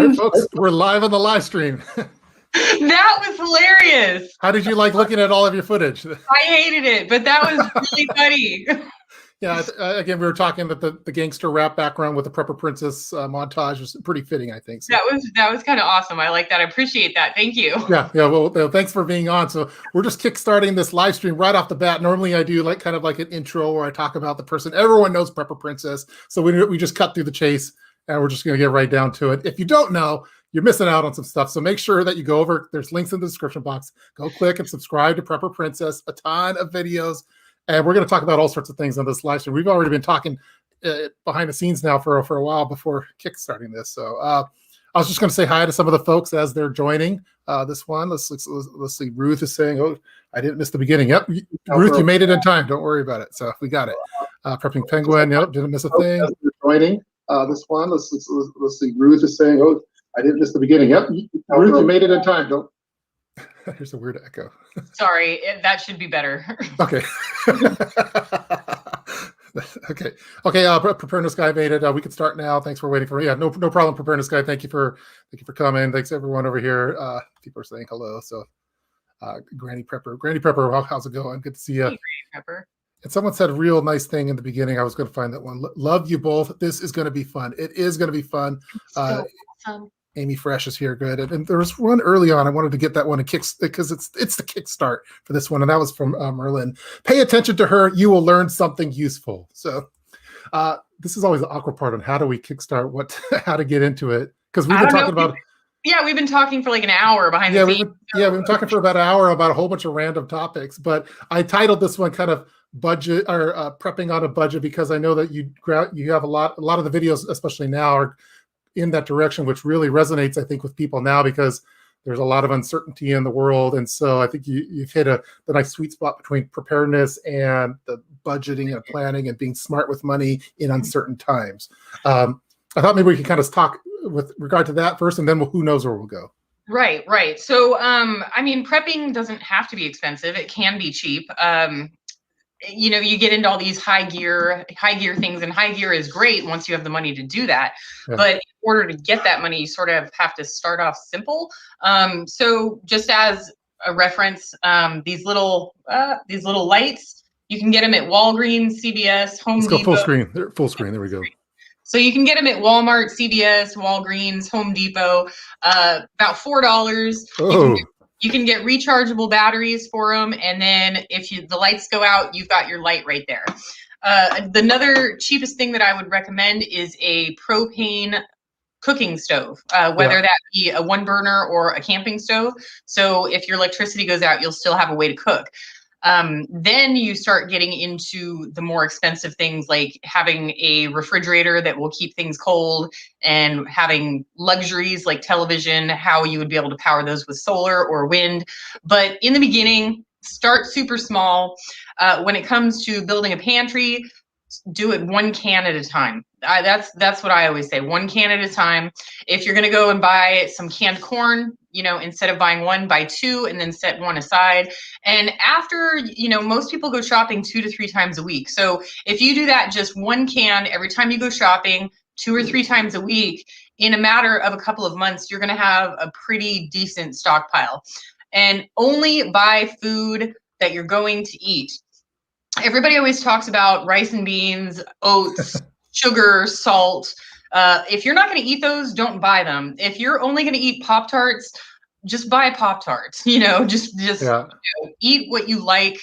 All right, folks, we're live on the live stream. That was hilarious. How did you like looking at all of your footage? I hated it, but that was really funny. Yeah, again, we were talking that the gangster rap background with the Prepper Princess montage was pretty fitting, I think. So. That was kind of awesome. I like that. I appreciate that. Thank you. Yeah. Well, thanks for being on. So we're just kickstarting this live stream right off the bat. Normally, I do kind of like an intro where I talk about the person. Everyone knows Prepper Princess, so we just cut through the chase, and we're just going to get right down to it. If you don't know, you're missing out on some stuff. So make sure that you go over. There's links in the description box. Go click and subscribe to Prepper Princess. A ton of videos. And we're going to talk about all sorts of things on this live stream. We've already been talking behind the scenes now for a while before kickstarting this. So I was just going to say hi to some of the folks as they're joining this one. Let's see. Ruth is saying, "Oh, I didn't miss the beginning." Yep, Ruth, you made it in time. Don't worry about it. So we got it. Prepping Penguin. Yep, didn't miss a thing. As they're joining this one. Let's see. Ruth is saying, "Oh, I didn't miss the beginning." Yep, Ruth, you made it in time. Don't. There's a weird echo. Sorry, that should be better. Okay. Okay. Preparedness guy made it. We can start now. Thanks for waiting for me. Yeah, no problem. Preparedness guy. Thank you for coming. Thanks everyone over here. People are saying hello. So, Granny Prepper, how's it going? Good to see you. Hey, Granny Prepper. And someone said a real nice thing in the beginning. I was going to find that one. Love you both. This is going to be fun. It is going to be fun. So awesome. Amy Fresh is here. Good. And there was one early on. I wanted to get that one because it's the kickstart for this one. And that was from Merlin. Pay attention to her. You will learn something useful. So this is always the awkward part on how do we kickstart how to get into it. Because we've been talking about. Yeah, we've been talking for like an hour behind the scenes. We've been talking for about an hour about a whole bunch of random topics. But I titled this one kind of budget or prepping on a budget because I know that you have a lot of the videos, especially now, are in that direction, which really resonates, I think, with people now because there's a lot of uncertainty in the world. And so I think you've hit the nice sweet spot between preparedness and the budgeting and planning and being smart with money in uncertain times. I thought maybe we could kind of talk with regard to that first, and then who knows where we'll go. Right. So, I mean, prepping doesn't have to be expensive. It can be cheap. You get into all these high gear things, and high gear is great once you have the money to do that. Yeah. But in order to get that money, you sort of have to start off simple. So just as a reference, these little lights, you can get them at Walgreens, CVS, Home Depot. Let's go full screen. Full screen. There we go. So you can get them at Walmart, CVS, Walgreens, Home Depot, about $4. Oh. You can get rechargeable batteries for them, and then if the lights go out, you've got your light right there. Another cheapest thing that I would recommend is a propane cooking stove, whether that be a one burner or a camping stove. So if your electricity goes out, you'll still have a way to cook. Then you start getting into the more expensive things like having a refrigerator that will keep things cold and having luxuries like television, how you would be able to power those with solar or wind. But in the beginning, start super small. When it comes to building a pantry, do it one can at a time. That's what I always say, one can at a time. If you're going to go and buy some canned corn, instead of buying one, buy two and then set one aside. And after, most people go shopping 2 to 3 times a week. So if you do that, just one can every time you go shopping 2 or 3 times a week, in a matter of a couple of months, you're going to have a pretty decent stockpile. And only buy food that you're going to eat. Everybody always talks about rice and beans, oats, sugar, salt. If you're not going to eat those, don't buy them. If you're only going to eat Pop-Tarts, just buy Pop-Tarts. Just eat what you like,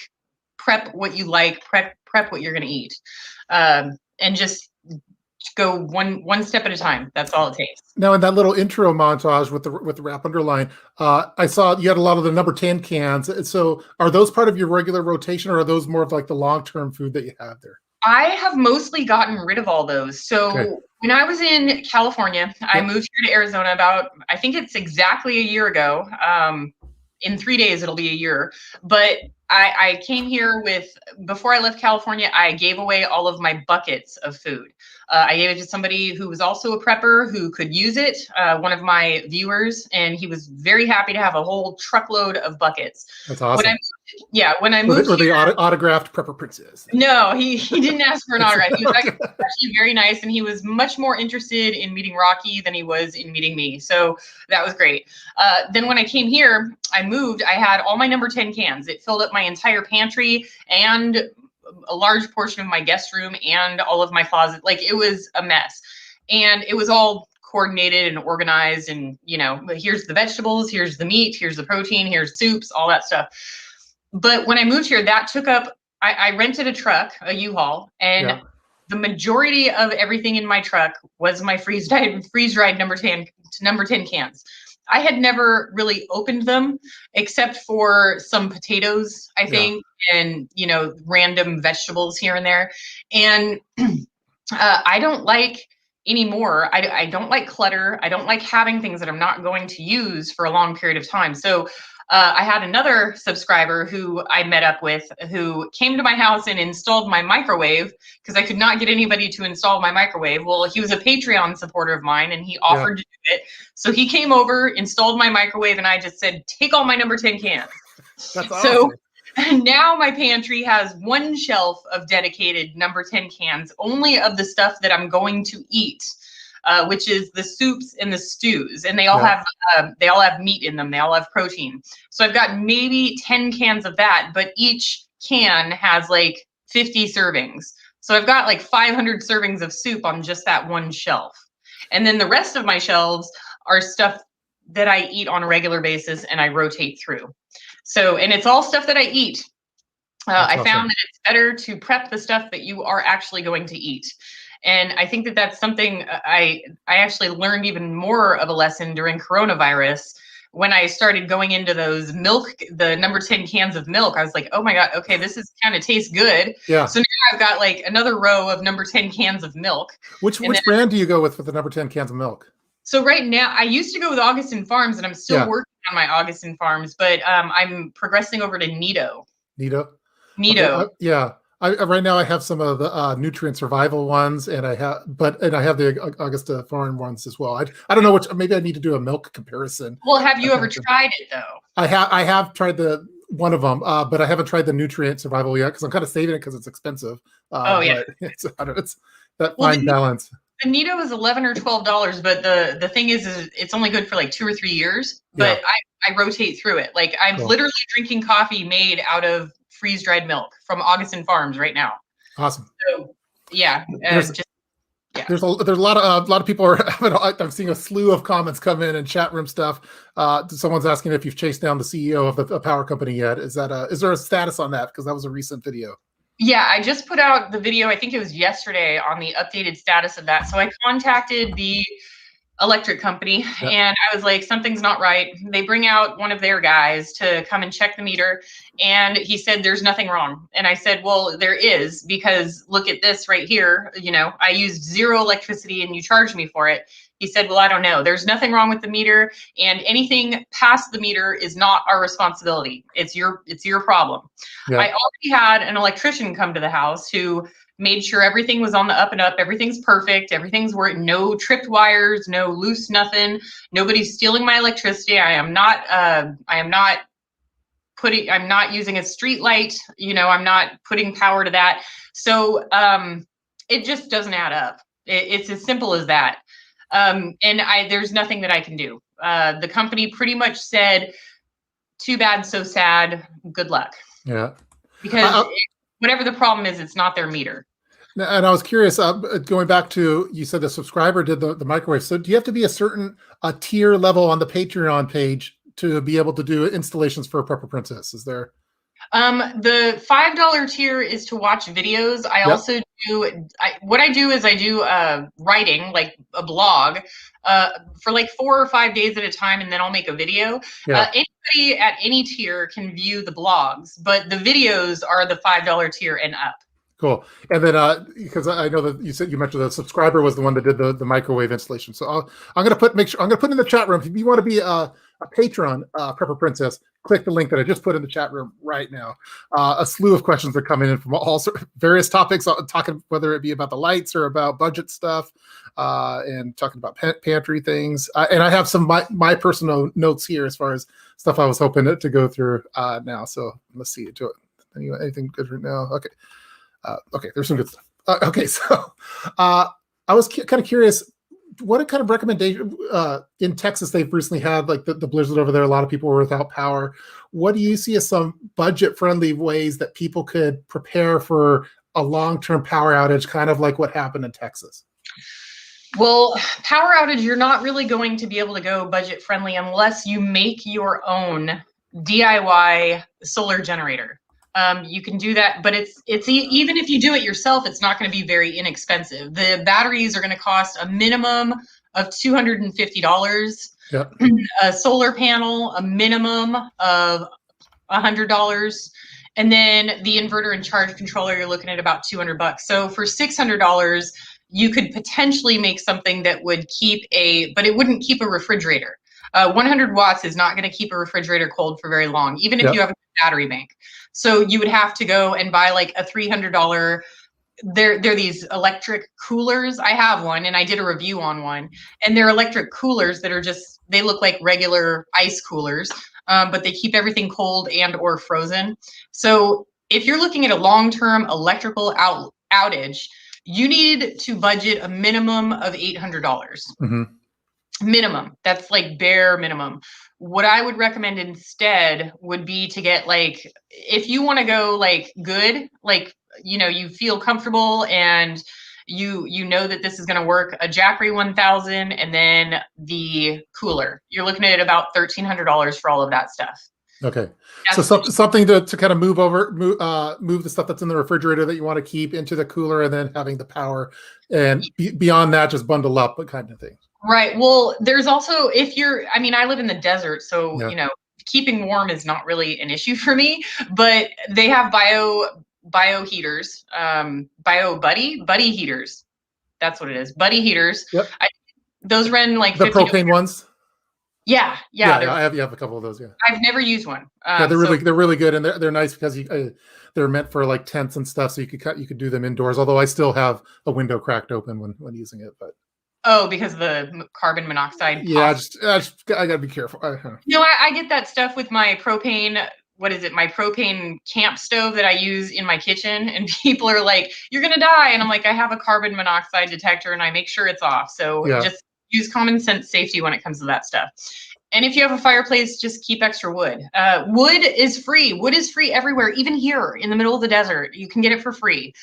prep what you like, prep what you're going to eat, and just go one step at a time. That's all it takes. Now, in that little intro montage with the wrap underline, I saw you had a lot of the number 10 cans. So, are those part of your regular rotation, or are those more of like the long-term food that you have there? I have mostly gotten rid of all those. So when I was in California, I moved here to Arizona I think it's exactly a year ago. In 3 days, it'll be a year. But I came here before I left California, I gave away all of my buckets of food. I gave it to somebody who was also a prepper who could use it, one of my viewers, and he was very happy to have a whole truckload of buckets. That's awesome. When I moved Yeah, when I Or moved the here, autographed Prepper Princess. no, he didn't ask for an autograph. He was Okay. actually very nice, and he was much more interested in meeting Rocky than he was in meeting me. So that was great. Then when I came here, I moved. I had all my number 10 cans. It filled up my entire pantry and a large portion of my guest room and all of my closet. Like, it was a mess, and it was all coordinated and organized. And here's the vegetables, here's the meat, here's the protein, here's soups, all that stuff. But when I moved here, that took up. I rented a truck, a U-Haul, and the majority of everything in my truck was my freeze-dried number 10 cans. I had never really opened them except for some potatoes, I think, and random vegetables here and there. And I don't like anymore. I don't like clutter. I don't like having things that I'm not going to use for a long period of time. So I had another subscriber who I met up with who came to my house and installed my microwave because I could not get anybody to install my microwave. Well, he was a Patreon supporter of mine and he offered to do it. So he came over, installed my microwave, and I just said, take all my number 10 cans. That's awesome. So now my pantry has one shelf of dedicated number 10 cans, only of the stuff that I'm going to eat. Which is the soups and the stews, and they all have meat in them. They all have protein. So I've got maybe 10 cans of that, but each can has like 50 servings. So I've got like 500 servings of soup on just that one shelf. And then the rest of my shelves are stuff that I eat on a regular basis and I rotate through. So, and it's all stuff that I eat. I found that it's better to prep the stuff that you are actually going to eat. And I think that that's something I actually learned even more of a lesson during coronavirus when I started going into those milk, the number 10 cans of milk. I was like, oh my God, okay, this is kind of tastes good. Yeah. So now I've got like another row of number 10 cans of milk. Which brand do you go with the number 10 cans of milk? So right now, I used to go with Augustin Farms, and I'm still working on my Augustin Farms, but I'm progressing over to Nido. Nido? Okay, right now I have some of the nutrient survival ones, and I have the Augusta Farm ones as well. I don't know which. Maybe I need to do a milk comparison. Well, have you ever tried it though? I have tried one of them, but I haven't tried the nutrient survival yet because I'm kind of saving it because it's expensive. It's that fine balance. The Nido is $11 or $12, but the thing is it's only good for like 2 or 3 years. But I rotate through it. Like I'm literally drinking coffee made out of freeze-dried milk from Augustin Farms right now. Awesome. So there's a lot of people I'm seeing a slew of comments come in and chat room stuff. Someone's asking if you've chased down the CEO of the power company yet. Is there a status on that? Because that was a recent video. Yeah, I just put out the video, I think it was yesterday, on the updated status of that. So I contacted the electric company and I was like, something's not right. They bring out one of their guys to come and check the meter, and he said there's nothing wrong. And I said, well, there is, because look at this right here. I used 0 electricity and you charged me for it. He said, well, I don't know. There's nothing wrong with the meter, and anything past the meter is not our responsibility. It's your problem. Yeah. I already had an electrician come to the house who made sure everything was on the up and up. Everything's perfect. Everything's working. No tripped wires, no loose nothing. Nobody's stealing my electricity. I'm not using a street light. I'm not putting power to that. So it just doesn't add up. It's as simple as that. And there's nothing that I can do. The company pretty much said, too bad, so sad, good luck. Yeah. Because whatever the problem is, it's not their meter. And I was curious, going back to, you said the subscriber did the microwave. So do you have to be a certain tier level on the Patreon page to be able to do installations for a Prepper Princess? Is there? The $5 tier is to watch videos. I also do, what I do is I do writing, like a blog, for like 4 or 5 days at a time, and then I'll make a video. Anybody at any tier can view the blogs, but the videos are the $5 tier and up. Cool. And then because I know that you mentioned the subscriber was the one that did the microwave installation. So I'm going to put in the chat room, if you want to be a a patron, Prepper Princess, click the link that I just put in the chat room right now. A slew of questions are coming in from all various topics, talking whether it be about the lights or about budget stuff, and talking about pantry things. And I have some my personal notes here as far as stuff I was hoping to go through now. So let's see. Anything good right now? Okay. Okay, there's some good stuff. Okay, so I was kind of curious, what kind of recommendation in Texas they've recently had, like the blizzard over there, a lot of people were without power. What do you see as some budget-friendly ways that people could prepare for a long-term power outage, kind of like what happened in Texas? Well, power outage, you're not really going to be able to go budget-friendly unless you make your own DIY solar generator. You can do that, but even if you do it yourself, it's not going to be very inexpensive. The batteries are going to cost a minimum of $250. Yep. A solar panel, a minimum of $100. And then the inverter and charge controller, you're looking at about $200. So for $600, you could potentially make something that would but it wouldn't keep a refrigerator. 100 watts is not going to keep a refrigerator cold for very long, even if you have a battery bank. So you would have to go and buy like a $300. They're these electric coolers. I have one, and I did a review on one. And they're electric coolers that are they look like regular ice coolers, but they keep everything cold and or frozen. So if you're looking at a long-term electrical outage, you need to budget a minimum of $800. Mm-hmm. Minimum. That's like bare minimum. What I would recommend instead would be to get if you want to go good, you feel comfortable and you know that this is going to work, a Jackery 1000 and then the cooler. You're looking at about $1,300 for all of that stuff. Okay. So something to kind of move the stuff that's in the refrigerator that you want to keep into the cooler, and then having the power, and beyond that, just bundle up kind of thing. Right. Well, there's also, I live in the desert, so, keeping warm is not really an issue for me, but they have bio heaters, buddy heaters. That's what it is. Buddy heaters. Yep. Those run the propane ones. Yeah. I have a couple of those. Yeah. I've never used one. They're really good, and they're nice because they're meant for like tents and stuff, so you could do them indoors. Although I still have a window cracked open when using it, but. Oh, because of the carbon monoxide. Yeah, I gotta be careful. I get that stuff with my propane. What is it? My propane camp stove that I use in my kitchen, and people are like, "You're gonna die," and I'm like, "I have a carbon monoxide detector, and I make sure it's off." So just use common sense safety when it comes to that stuff. And if you have a fireplace, just keep extra wood. Wood is free. Wood is free everywhere, even here in the middle of the desert. You can get it for free.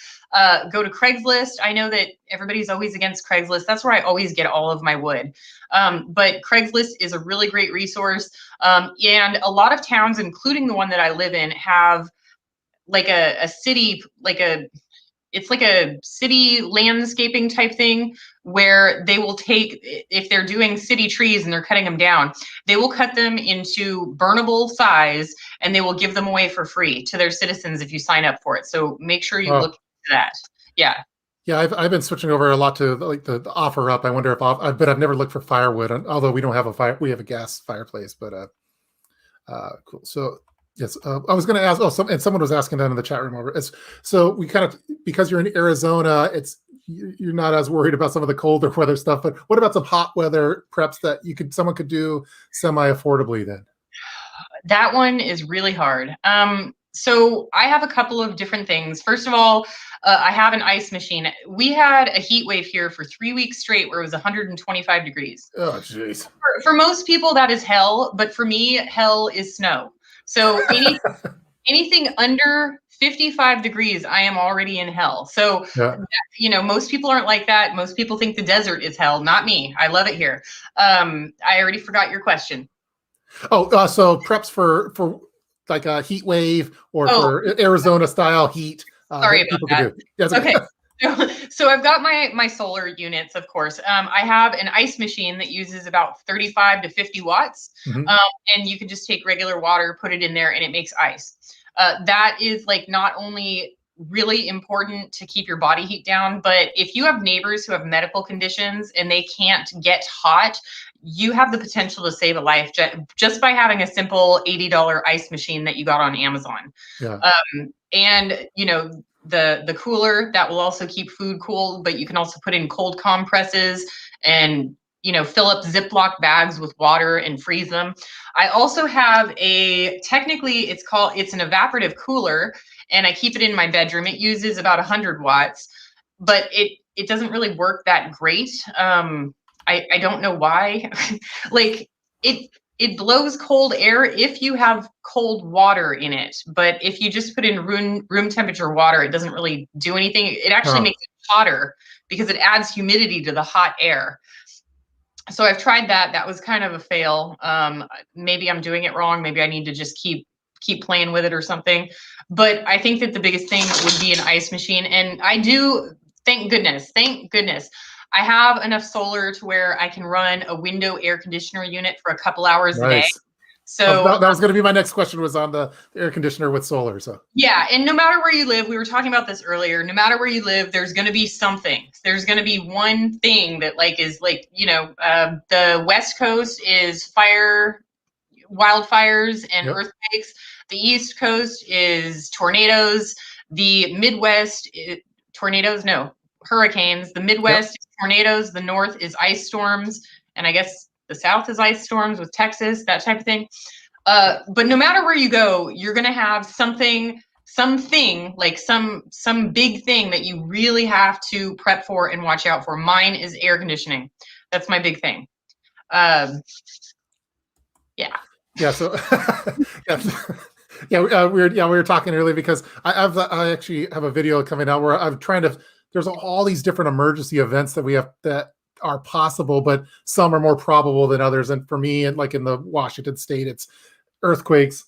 Go to Craigslist. I know that everybody's always against Craigslist. That's where I always get all of my wood. But Craigslist is a really great resource. And a lot of towns, including the one that I live in, have like a city, it's like a city landscaping type thing where they will take, if they're doing city trees and they're cutting them down, they will cut them into burnable size and they will give them away for free to their citizens if you sign up for it. So make sure you look into that. Yeah. Yeah, I've been switching over a lot to the offer up. I wonder if but I've never looked for firewood, although we don't have we have a gas fireplace, but cool. So yes, I was going to ask. And someone was asking that in the chat room over. So we kind of, because you're in Arizona, you're not as worried about some of the colder weather stuff. But what about some hot weather preps that someone could do semi-affordably then? That one is really hard. So I have a couple of different things. First of all, I have an ice machine. We had a heat wave here for 3 weeks straight where it was 125 degrees. Oh, jeez. For most people, that is hell. But for me, hell is snow. So anything under 55 degrees, I am already in hell. So, most people aren't like that. Most people think the desert is hell. Not me. I love it here. I already forgot your question. Oh, so preps for like a heat wave or for Arizona style heat. Sorry about that. Yes, okay. So I've got my solar units, of course. I have an ice machine that uses about 35 to 50 watts. Mm-hmm. And you can just take regular water, put it in there, and it makes ice. That is not only really important to keep your body heat down, but if you have neighbors who have medical conditions and they can't get hot, you have the potential to save a life just by having a simple $80 ice machine that you got on Amazon. Yeah. And the cooler that will also keep food cool, but you can also put in cold compresses and fill up Ziploc bags with water and freeze them. I also have technically it's an evaporative cooler, and I keep it in my bedroom. It uses about 100 watts, but it doesn't really work that great. I don't know why. Like it blows cold air if you have cold water in it, but if you just put in room temperature water, it doesn't really do anything. It actually makes it hotter because it adds humidity to the hot air. So I've tried that. That was kind of a fail. Maybe I'm doing it wrong. Maybe I need to just keep playing with it or something. But I think that the biggest thing would be an ice machine. And I do, thank goodness, I have enough solar to where I can run a window air conditioner unit for a couple hours a day. So that was going to be my next question, was on the air conditioner with solar. So yeah, and no matter where you live, we were talking about this earlier, no matter where you live, there's going to be something. There's going to be one thing that is the West Coast is wildfires and earthquakes. The East Coast is tornadoes. The Midwest, hurricanes. The Midwest is tornadoes. The North is ice storms. And I guess the South is ice storms with Texas, that type of thing. But no matter where you go, you're going to have something like some big thing that you really have to prep for and watch out for. Mine is air conditioning. That's my big thing. Yeah. So we were talking earlier because I actually have a video coming out where I'm trying to. There's all these different emergency events that we have that are possible, but some are more probable than others. And for me, and like in the Washington State, it's earthquakes.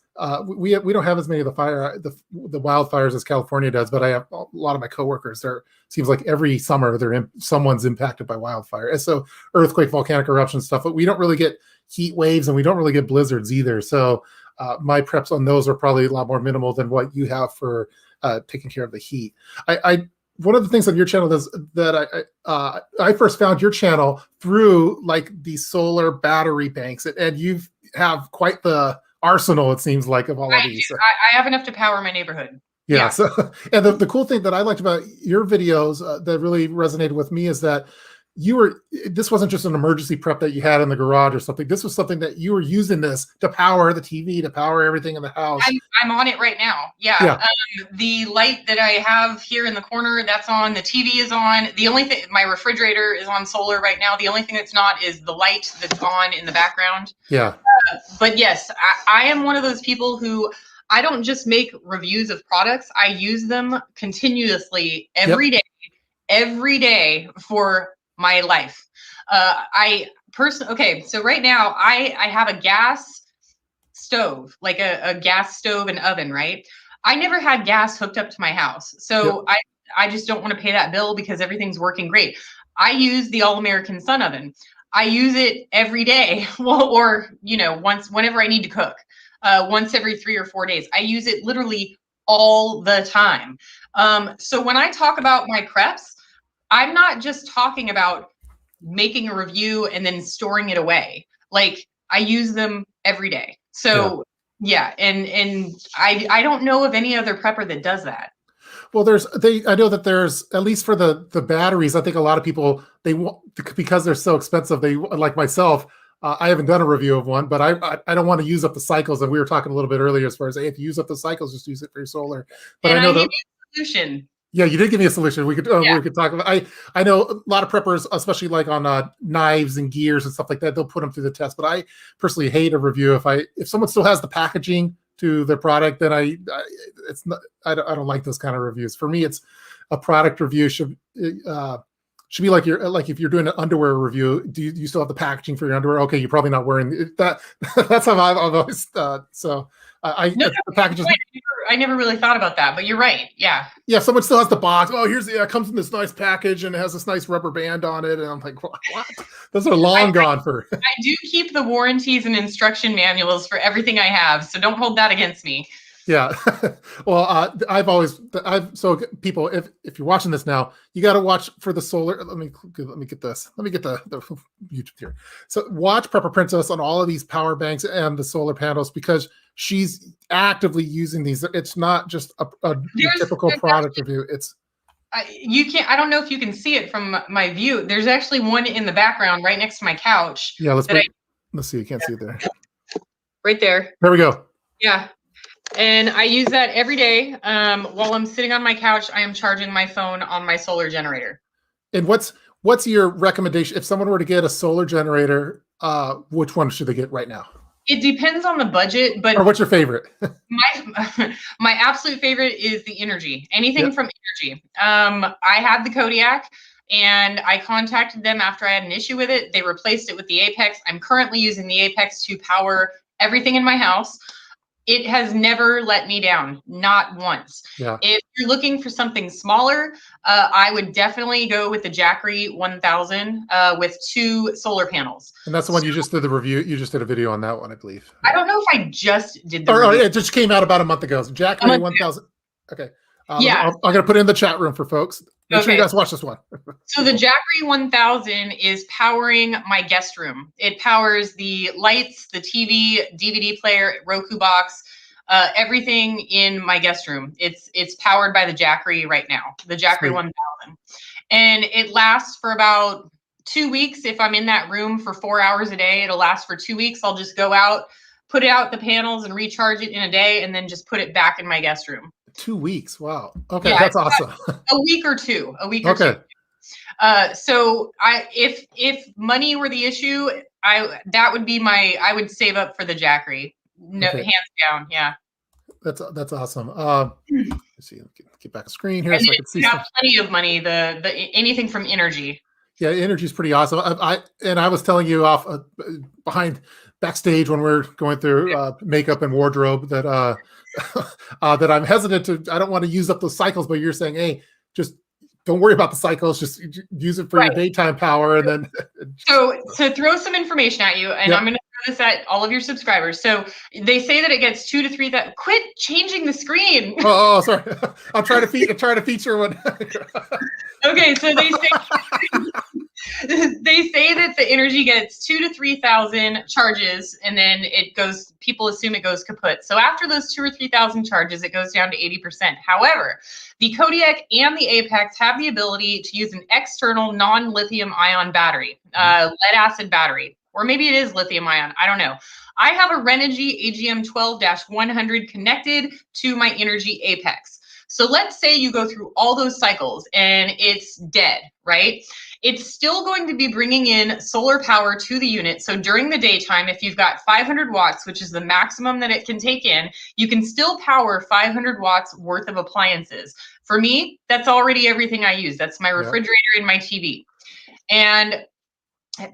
We don't have as many of the wildfires as California does, but I have a lot of my coworkers. Seems like every summer someone's impacted by wildfire. And so earthquake, volcanic eruption stuff, but we don't really get heat waves and we don't really get blizzards either. So my preps on those are probably a lot more minimal than what you have for taking care of the heat. One of the things on your channel is that I first found your channel through like these solar battery banks, and you have quite the arsenal, it seems like, of all of these. I have enough to power my neighborhood. Yeah. So, and the cool thing that I liked about your videos that really resonated with me is that this wasn't just an emergency prep that you had in the garage or something. This was something that you were using this to power the TV, to power everything in the house. I'm on it right now. Yeah. The light that I have here in the corner, that's on. The TV is on. The only thing, my refrigerator is on solar right now. The only thing that's not is the light that's on in the background. Yeah. But yes, I am one of those people who, I don't just make reviews of products. I use them continuously every day for my life. Okay, so right now I have a gas stove, like a gas stove and oven, right? I never had gas hooked up to my house. So I just don't want to pay that bill because everything's working great. I use the All-American Sun oven. I use it every day, whenever I need to cook, once every 3 or 4 days. I use it literally all the time. So when I talk about my preps, I'm not just talking about making a review and then storing it away. Like, I use them every day. So and I don't know of any other prepper that does that. Well, I know that there's, at least for the batteries, I think a lot of people, because they're so expensive, they, like myself, I haven't done a review of one, but I don't want to use up the cycles. And we were talking a little bit earlier as far as, hey, if you use up the cycles, just use it for your solar. But and I know give you a solution. Yeah, you did give me a solution. We could talk about. I know a lot of preppers, especially like on knives and gears and stuff like that, they'll put them through the test. But I personally hate a review if someone still has the packaging to their product, then I don't like those kind of reviews. For me, it's a product review should be like if you're doing an underwear review. Do you still have the packaging for your underwear? Okay, you're probably not wearing that. That's how I've always thought. So the packages. I never really thought about that, but you're right. Yeah. Yeah, someone still has the box. Oh, it comes in this nice package and it has this nice rubber band on it. And I'm like, what? Those are long gone for. I do keep the warranties and instruction manuals for everything I have, so don't hold that against me. Yeah. Well, so people, if you're watching this now, you got to watch for the solar. Let me get this. Let me get the YouTube here. So watch Prepper Princess on all of these power banks and the solar panels because she's actively using these. It's not just a typical product review. It's you can't. I don't know if you can see it from my view. There's actually one in the background right next to my couch. Yeah. Let's see. You can't see it there. Right there. There we go. Yeah. And I use that every day. While I'm sitting on my couch, I am charging my phone on my solar generator. And what's your recommendation if someone were to get a solar generator? Which one should they get right now? It depends on the budget, but or what's your favorite? my absolute favorite is the Energy. Anything from Energy. I had the Kodiak. And I contacted them after I had an issue with it. They replaced it with the Apex. I'm currently using the Apex to power everything in my house. It has never let me down, not once. Yeah. If you're looking for something smaller, I would definitely go with the Jackery 1000 with 2 solar panels. And that's the one you just did the review. You just did a video on that one, I believe. I don't know if I just did the review. Or it just came out about a month ago. So Jackery 1000. Okay. Yeah. I'm going to put it in the chat room for folks. Make sure you guys watch this one. So the Jackery 1000 is powering my guest room. It powers the lights, the TV, DVD player, Roku box, everything in my guest room. It's powered by the Jackery right now, the Jackery 1000. And it lasts for about 2 weeks. If I'm in that room for 4 hours a day, it'll last for 2 weeks. I'll just go out, put out the panels and recharge it in a day, and then just put it back in my guest room. 2 weeks. Wow. Okay, yeah, that's awesome. A week or two. Okay. So if money were the issue, that would be I would save up for the Jackery. No, hands down. Yeah. That's awesome. Let's see. Get back a screen here so I can see. Have plenty of money. The anything from Energy. Yeah, Energy is pretty awesome. I was telling you off behind backstage when we're going through makeup and wardrobe that that I'm hesitant to. I don't want to use up those cycles, but you're saying, hey, just don't worry about the cycles. Just use it for your daytime power, and then. So to throw some information at you, and I'm going to throw this at all of your subscribers. So they say that it gets 2 to 3. That quit changing the screen. Oh, sorry. I'm trying to feature one. Okay, so they say. They say that the Energy gets 2,000 to 3,000 charges, and then it goes. People assume it goes kaput. So after those 2,000 or 3,000 charges, it goes down to 80%. However, the Kodiak and the Apex have the ability to use an external non-lithium ion battery, lead acid battery, or maybe it is lithium ion. I don't know. I have a Renogy AGM 12-100 connected to my Energy Apex. So let's say you go through all those cycles and it's dead, right? It's still going to be bringing in solar power to the unit. So during the daytime, if you've got 500 watts, which is the maximum that it can take in, you can still power 500 watts worth of appliances. For me, that's already everything I use. That's my refrigerator and my TV. And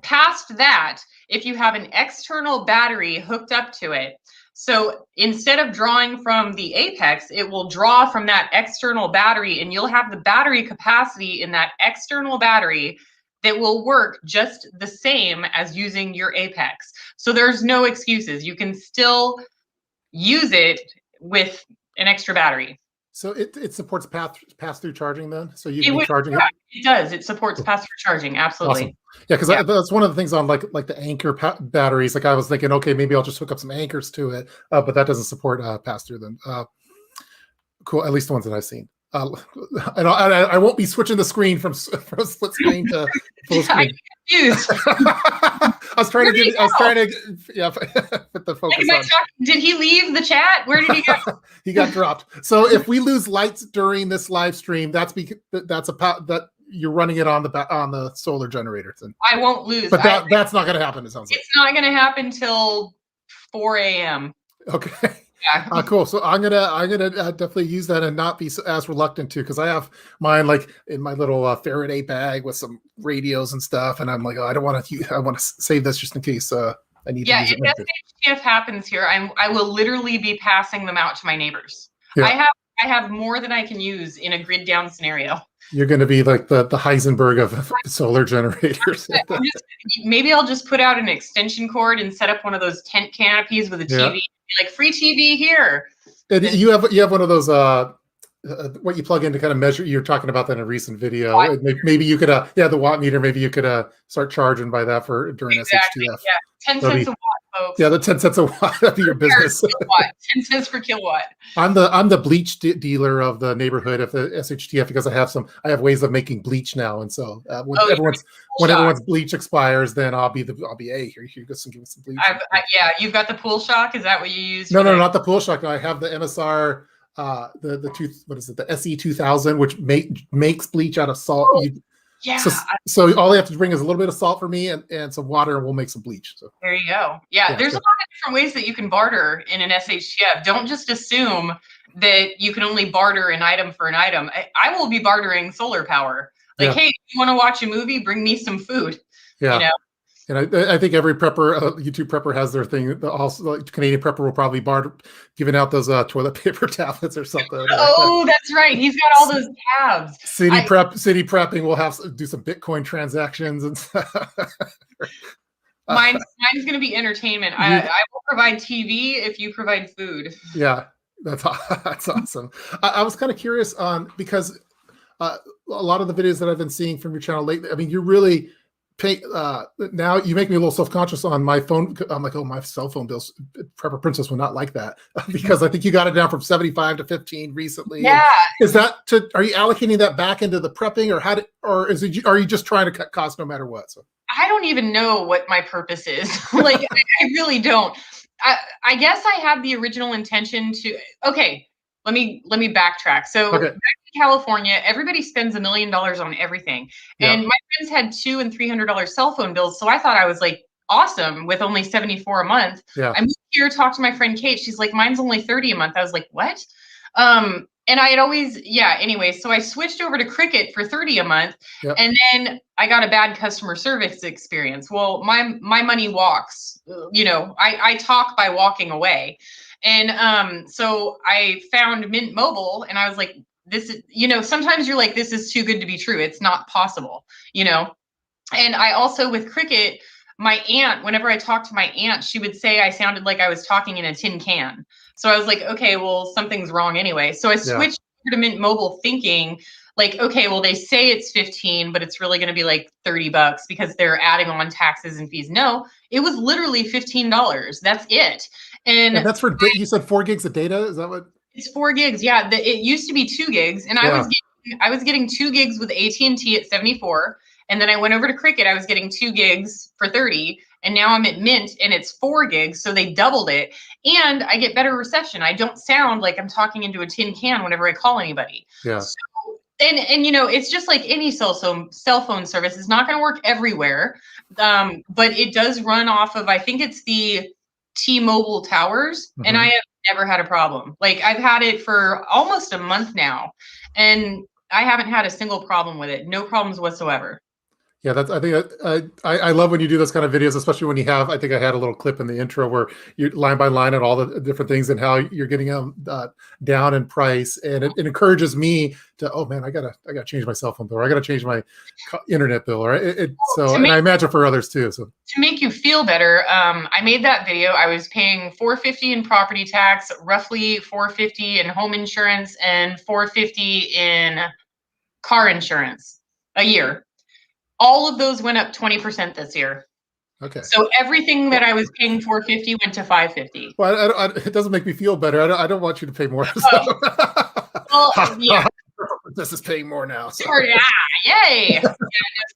past that, if you have an external battery hooked up to it, so instead of drawing from the Apex, it will draw from that external battery, and you'll have the battery capacity in that external battery that will work just the same as using your Apex. So there's no excuses. You can still use it with an extra battery. So it supports pass-through charging then? So you can be charging it? It does. It supports pass-through charging. Absolutely. Awesome. Yeah, because that's one of the things on like the Anchor batteries. Like I was thinking, okay, maybe I'll just hook up some anchors to it, but that doesn't support pass-through then. Cool, at least the ones that I've seen. And I won't be switching the screen from split screen to full screen. I was trying to put the focus on. Did he leave the chat? Where did he go? He got dropped. So if we lose lights during this live stream, that's that you're running it on the solar generators. And I won't lose. But that's not going to happen. It sounds like it's not going to happen till 4 a.m. Okay. Yeah. Cool. So I'm gonna definitely use that and not be as reluctant to, because I have mine like in my little Faraday bag with some radios and stuff, and I'm like, oh, I want to save this just in case I need to use it. Yeah, if happens here, I will literally be passing them out to my neighbors. Yeah. I have more than I can use in a grid down scenario. You're going to be like the Heisenberg of solar generators. Maybe I'll just put out an extension cord and set up one of those tent canopies with a TV. Like, free TV here. And you have one of those what you plug in to kind of measure. You're talking about that in a recent video. Watt. Maybe you could the watt meter. Maybe you could start charging by that for during Exactly. SHTF. Yeah, 10 cents a watt, folks. Yeah, the 10 cents a watt. That'd be your business. Kilowatt, 10 cents per kilowatt. I'm the bleach dealer of the neighborhood of the SHTF because I have ways of making bleach now, and so when everyone's bleach expires, then I'll be hey, here you go, give me some bleach. Yeah, you've got the pool shock. Is that what you use? No, not the pool shock. No, I have the MSR, the SE 2000, which makes bleach out of salt. Yeah. So all they have to bring is a little bit of salt for me and some water, and we'll make some bleach. So there you go. Yeah, there's a lot of different ways that you can barter in an SHTF. Don't just assume that you can only barter an item for an item. I will be bartering solar power. Like, hey, you want to watch a movie? Bring me some food. Yeah. You know? And I think every prepper, YouTube prepper has their thing. Also, like Canadian prepper will probably barter, giving out those toilet paper tablets or something. Oh, that's right. He's got all those tabs. City prepping will do some Bitcoin transactions and stuff. Mine's going to be entertainment. I will provide TV if you provide food. Yeah, that's awesome. I was kind of curious on because a lot of the videos that I've been seeing from your channel lately, I mean, you're really now you make me a little self-conscious on my phone. I'm like, oh, my cell phone bills. Prepper Princess will not like that because I think you got it down from 75 to 15 recently. Yeah. Are you allocating that back into the prepping, or are you just trying to cut costs no matter what? So I don't even know what my purpose is. Like, I really don't. I guess I have the original intention to. Okay, let me backtrack. So. Okay. Back in California, everybody spends $1 million on everything. And my friends had $200 and $300 cell phone bills. So I thought I was like awesome with only $74 a month. Yeah. I moved here, talked to my friend Kate. She's like, mine's only $30 a month. I was like, what? And I had always, anyway, so I switched over to Cricket for $30 a month. Yep. And then I got a bad customer service experience. Well, my money walks, I talk by walking away. And so I found Mint Mobile and I was like, this is, sometimes you're like, this is too good to be true. It's not possible, And I also with Cricket, my aunt, whenever I talked to my aunt, she would say I sounded like I was talking in a tin can. So I was like, okay, well, something's wrong anyway. So I switched over to Mint Mobile thinking like, okay, well, they say it's 15, but it's really going to be like $30 because they're adding on taxes and fees. No, it was literally $15. That's it. And that's for, you said 4 gigs of data. Is that what? It's 4 gigs. Yeah. It used to be 2 gigs. And I was getting 2 gigs with AT&T at 74. And then I went over to Cricket. I was getting 2 gigs for 30. And now I'm at Mint and it's 4 gigs. So they doubled it. And I get better reception. I don't sound like I'm talking into a tin can whenever I call anybody. Yeah. So, and it's just like any cell phone service. It's not going to work everywhere. But it does run off of, I think it's the T-Mobile towers. Mm-hmm. And I have never had a problem. Like I've had it for almost a month now and I haven't had a single problem with it. No problems whatsoever. Yeah, I love when you do those kind of videos, especially when you have, I think I had a little clip in the intro where you're line by line on all the different things and how you're getting them down in price. And it encourages me to, oh man, I gotta change my cell phone bill, or I gotta change my internet bill, or and I imagine for others too. So to make you feel better, I made that video. I was paying $450 in property tax, roughly $450 in home insurance, and $450 in car insurance a year. All of those went up 20% this year. Okay. So everything that I was paying $450 went to $550. Well, it doesn't make me feel better. I don't want you to pay more. Well, yeah. This is paying more now. So. Yeah, yay.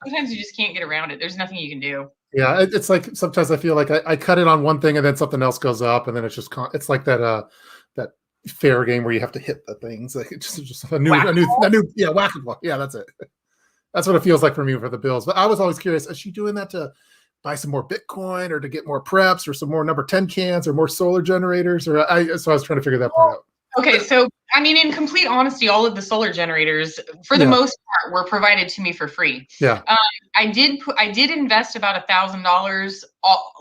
Sometimes you just can't get around it. There's nothing you can do. Yeah, it's like sometimes I feel like I cut it on one thing and then something else goes up, and then it's just it's like that fair game where you have to hit the things. Like it's just a new whack-a-mole. Yeah, that's it. That's what it feels like for me for the bills. But I was always curious, is she doing that to buy some more Bitcoin or to get more preps or some more number 10 cans or more solar generators? So I was trying to figure that part out. Okay, so I mean, in complete honesty, all of the solar generators, for the most part, were provided to me for free. Yeah. I did invest about $1,000,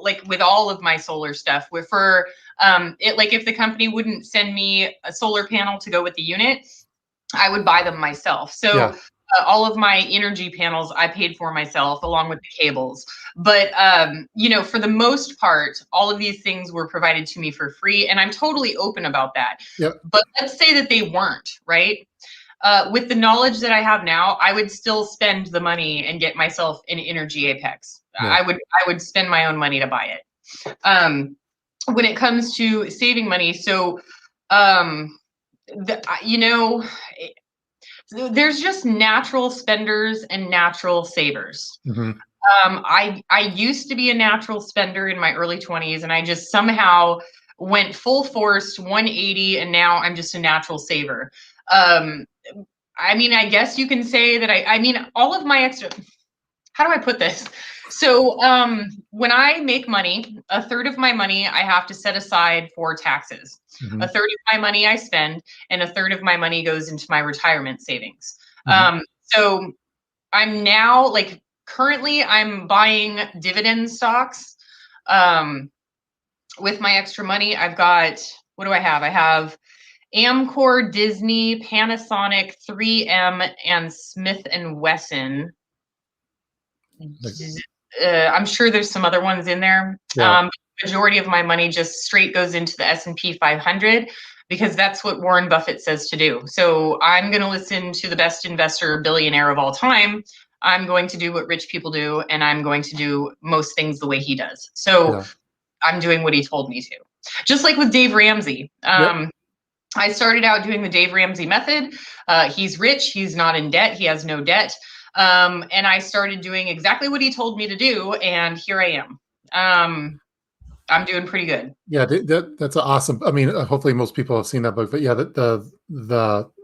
like with all of my solar stuff. For like if the company wouldn't send me a solar panel to go with the unit, I would buy them myself. So. All of my energy panels I paid for myself, along with the cables. But for the most part, all of these things were provided to me for free, and I'm totally open about that. Yep. But let's say that they weren't, right? With the knowledge that I have now, I would still spend the money and get myself an Energy Apex. Yeah. I would spend my own money to buy it. When it comes to saving money, so there's just natural spenders and natural savers. Mm-hmm. I used to be a natural spender in my early 20s, and I just somehow went full force 180, and now I'm just a natural saver. I guess you can say that all of my extra, how do I put this? So when I make money, a third of my money I have to set aside for taxes. Mm-hmm. A third of my money I spend, and a third of my money goes into my retirement savings. Mm-hmm. So I'm now, like, currently I'm buying dividend stocks. With my extra money, I've got, what do I have? I have Amcor, Disney, Panasonic, 3M, and Smith and Wesson. I'm sure there's some other ones in there. Yeah. The majority of my money just straight goes into the S&P 500 because that's what Warren Buffett says to do. So I'm going to listen to the best investor billionaire of all time. I'm going to do what rich people do, and I'm going to do most things the way he does. So I'm doing what he told me to. Just like with Dave Ramsey. I started out doing the Dave Ramsey method. He's rich. He's not in debt. He has no debt. And I started doing exactly what he told me to do, and here I am. I'm doing pretty good. Yeah, that's awesome. I mean, hopefully most people have seen that book, but yeah,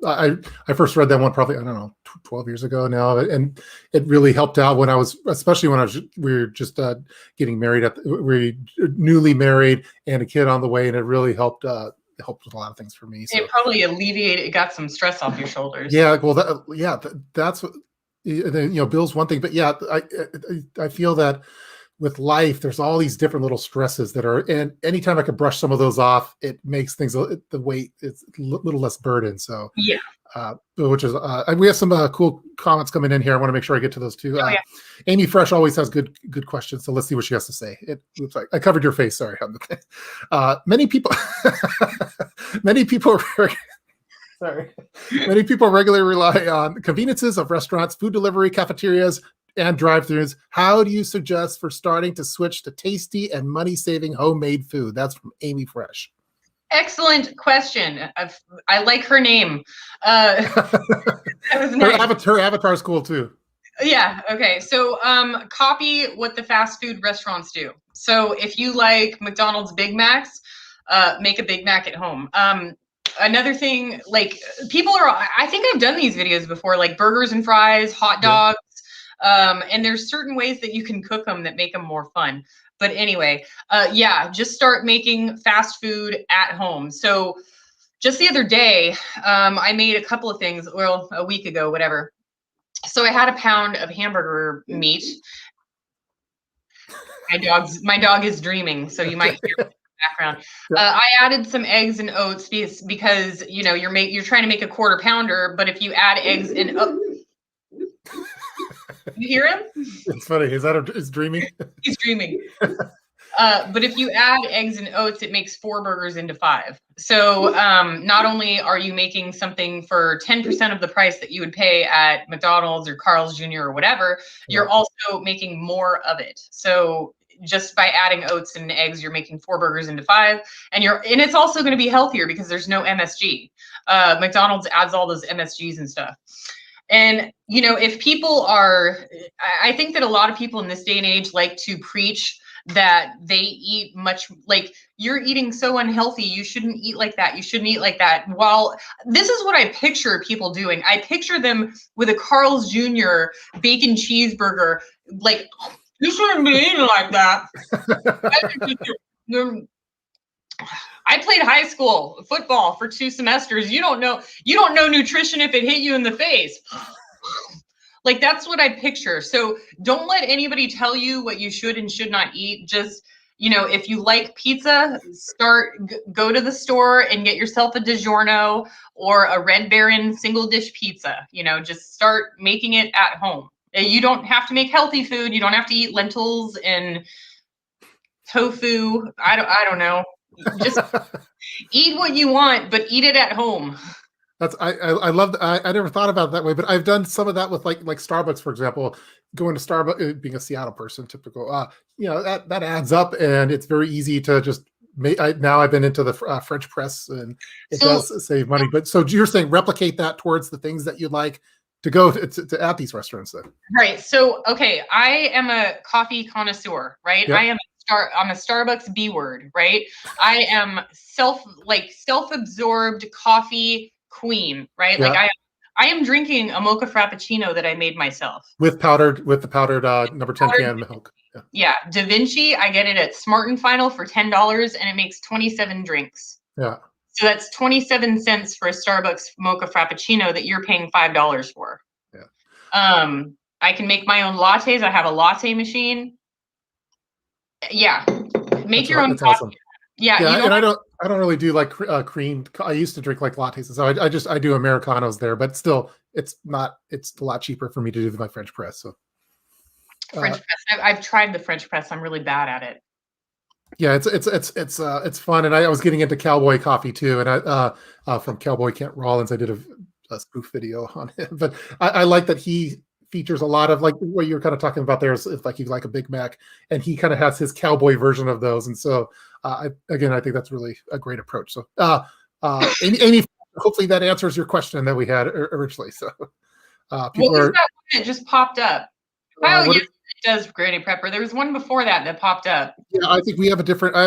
I first read that one probably, I don't know, 12 years ago now, and it really helped out when I was, especially when we were just getting married, we were newly married and a kid on the way, and it really helped with a lot of things for me. So. It probably it got some stress off your shoulders. Yeah, well, that's what, Bill's one thing, but yeah, I feel that with life, there's all these different little stresses that are, and anytime I can brush some of those off, it makes things, the weight is a little less burden. So yeah, which is, we have some cool comments coming in here. I want to make sure I get to those too. Yeah. Amy Fresh always has good questions. So let's see what she has to say. Oops, I covered your face. Sorry. Many people, sorry. Many people regularly rely on conveniences of restaurants, food delivery, cafeterias, and drive-thrus. How do you suggest for starting to switch to tasty and money-saving homemade food? That's from Amy Fresh. Excellent question. I like her name. That was nice. Her avatar is cool too. Yeah. Okay. So copy what the fast food restaurants do. So if you like McDonald's Big Macs, make a Big Mac at home. Another thing, like, I think I've done these videos before, like burgers and fries, hot dogs. And there's certain ways that you can cook them that make them more fun. But anyway, just start making fast food at home. So just the other day, I made a couple of things, well, a week ago, whatever. So I had a pound of hamburger meat. My dog is dreaming, so you might hear it in the background. I added some eggs and oats because you're trying to make a quarter pounder, but if you add eggs and oats, you hear him? It's funny. Is dreaming? He's dreaming. But if you add eggs and oats, it makes 4 burgers into 5. So not only are you making something for 10% of the price that you would pay at McDonald's or Carl's Jr. or whatever, you're also making more of it. So just by adding oats and eggs, you're making 4 burgers into 5, and it's also going to be healthier because there's no MSG. McDonald's adds all those MSGs and stuff. And, if people I think that a lot of people in this day and age like to preach that they eat much, like, you're eating so unhealthy, you shouldn't eat like that, you shouldn't eat like that. While this is what I picture people doing. I picture them with a Carl's Jr. bacon cheeseburger, like, you shouldn't be eating like that. I played high school football for 2 semesters. You don't know nutrition if it hit you in the face. Like, that's what I picture. So don't let anybody tell you what you should and should not eat. Just if you like pizza, go to the store and get yourself a DiGiorno or a Red Baron single dish pizza. Just start making it at home. You don't have to make healthy food. You don't have to eat lentils and tofu. I don't know. Just eat what you want, but eat it at home. I love. I never thought about it that way, but I've done some of that with like Starbucks, for example. Going to Starbucks, being a Seattle person, typical. That adds up, and it's very easy to just make. Now I've been into the French press, and it does save money. But so you're saying replicate that towards the things that you'd like to go to at these restaurants, then. Right. So okay, I am a coffee connoisseur, right? Yep. I'm a Starbucks B word, right? I am self-absorbed coffee queen, right? Yeah. Like I am drinking a mocha frappuccino that I made myself With the powdered number 10 can milk. Yeah. Da Vinci, I get it at Smart and Final for $10 and it makes 27 drinks. Yeah. So that's 27 cents for a Starbucks mocha frappuccino that you're paying $5 for. Yeah. I can make my own lattes. I have a latte machine. Yeah. Make your own coffee. Awesome. Yeah. And I don't really do like cream. I used to drink like lattes, so I do Americanos there, but still it's a lot cheaper for me to do my French press. So French press. I've tried the French press. I'm really bad at it. Yeah, it's fun, and I was getting into cowboy coffee too, and I from Cowboy Kent Rollins, I did a spoof video on him, but I like that he features a lot of like what you're kind of talking about there is like you like a Big Mac, and he kind of has his cowboy version of those, and so I think that's really a great approach. So Amy, hopefully that answers your question that we had originally. So what was that one that just popped up? Yes, it does, Granny Prepper. There was one before that popped up. Yeah, I think I have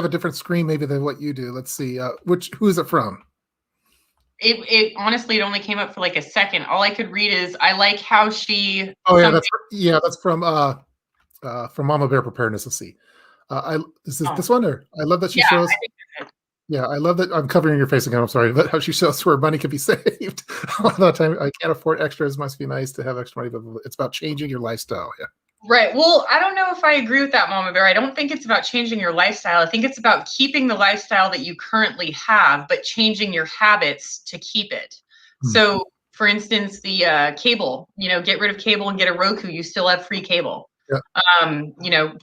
a different screen maybe than what you do. Let's see. Who is it from? It honestly, it only came up for like a second. All I could read is, I like how she. Oh yeah, that's from Mama Bear Preparedness. Let's see. Is this one, or I love that she shows. Yeah, I love that. I'm covering your face again. I'm sorry, but how she shows where money can be saved. A lot of the time, I can't afford extras. Must be nice to have extra money, but it's about changing your lifestyle. Yeah. Right. Well, I don't know if I agree with that, Mama Bear. I don't think it's about changing your lifestyle. I think it's about keeping the lifestyle that you currently have, but changing your habits to keep it. Mm-hmm. So, for instance, the cable. Get rid of cable and get a Roku. You still have free cable. Yeah.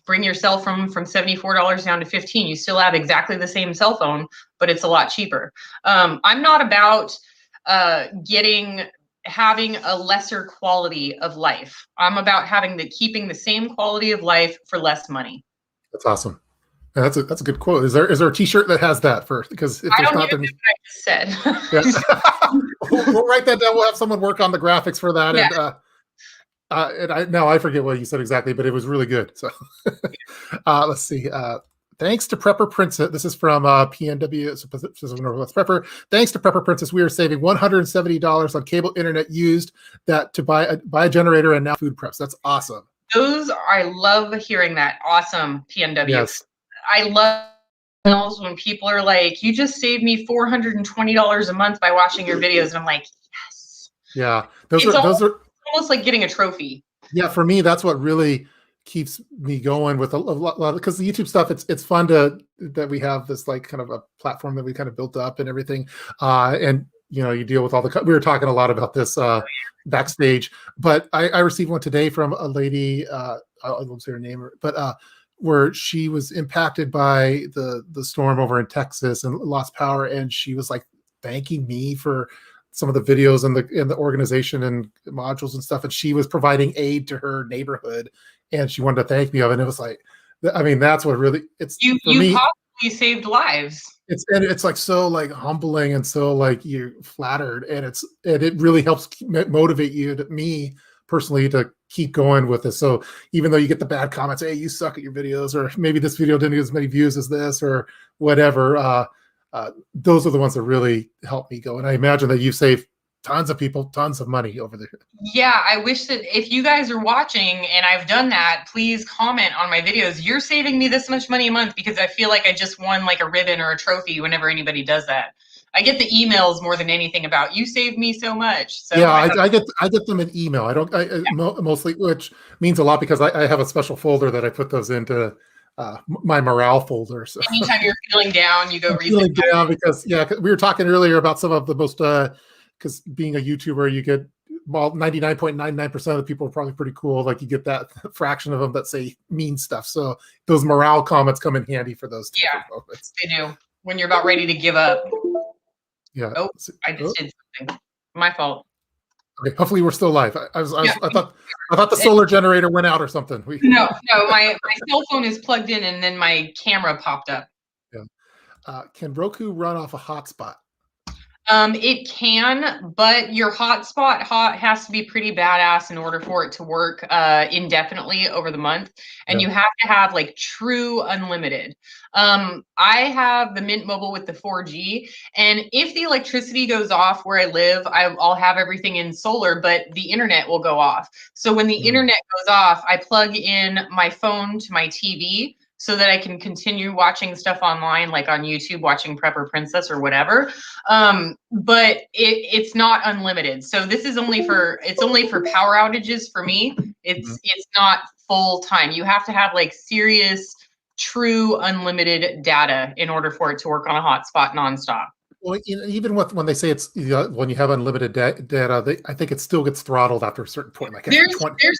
Bring your cell from $74 down to $15. You still have exactly the same cell phone, but it's a lot cheaper. I'm not about having a lesser quality of life. I'm about keeping the same quality of life for less money. That's awesome. Yeah, that's a good quote. Is there a T-shirt that has that first? Because if there's not, then I just said. Yeah. we'll write that down. We'll have someone work on the graphics for that. Yeah. And I forget what you said exactly, but it was really good. So let's see. Thanks to Prepper Princess. This is from PNW, Pacific Northwest Prepper. Thanks to Prepper Princess, we are saving $170 on cable internet used to buy a generator and now food preps. That's awesome. I love hearing that. Awesome, PNW. Yes. I love when people are like, you just saved me $420 a month by watching your videos. And I'm like, yes. Yeah. Those are almost like getting a trophy. Yeah, for me, that's what really keeps me going with a lot, because the YouTube stuff, it's fun that we have this like kind of a platform that we kind of built up and everything. And you deal with all we were talking a lot about this backstage, but I received one today from a lady, I won't say her name, but where she was impacted by the storm over in Texas and lost power, and she was like thanking me for some of the videos and the organization and modules and stuff, and she was providing aid to her neighborhood, and she wanted to thank me of it. And it was like, I mean, that's what really you possibly saved lives. It's like so like humbling and so like you're flattered, and it really helps motivate me personally to keep going with this. So even though you get the bad comments, hey, you suck at your videos, or maybe this video didn't get as many views as this, or whatever. Those are the ones that really help me go. And I imagine that you save tons of people tons of money over there. Yeah, I wish that if you guys are watching and I've done that, please comment on my videos. You're saving me this much money a month, because I feel like I just won like a ribbon or a trophy whenever anybody does that. I get the emails more than anything about, you saved me so much. So yeah, I get them in email. Mostly, which means a lot, because I have a special folder that I put those into my morale folder. So anytime you're feeling down, you go read feeling the down because we were talking earlier about some of the most because being a YouTuber, you get 99.99% of the people are probably pretty cool. Like you get that fraction of them that say mean stuff. So those morale comments come in handy for those type of moments. They do when you're about ready to give up. Yeah. Oh, I just did something. My fault. Okay, hopefully we're still live. I thought the solar generator went out or something. No, my cell phone is plugged in and then my camera popped up. Yeah. Can Roku run off a hotspot? It can, but your hotspot has to be pretty badass in order for it to work indefinitely over the month. And you have to have like true unlimited. I have the Mint Mobile with the 4G, and if the electricity goes off where I live, I'll have everything in solar, but the internet will go off. So when the internet goes off, I plug in my phone to my TV so that I can continue watching stuff online, like on YouTube, watching Prepper Princess or whatever. But it's not unlimited. So this is only for power outages for me. It's not full time. You have to have like serious, true unlimited data in order for it to work on a hotspot nonstop. Well, even when they say it's when you have unlimited data, I think it still gets throttled after a certain point. Like there's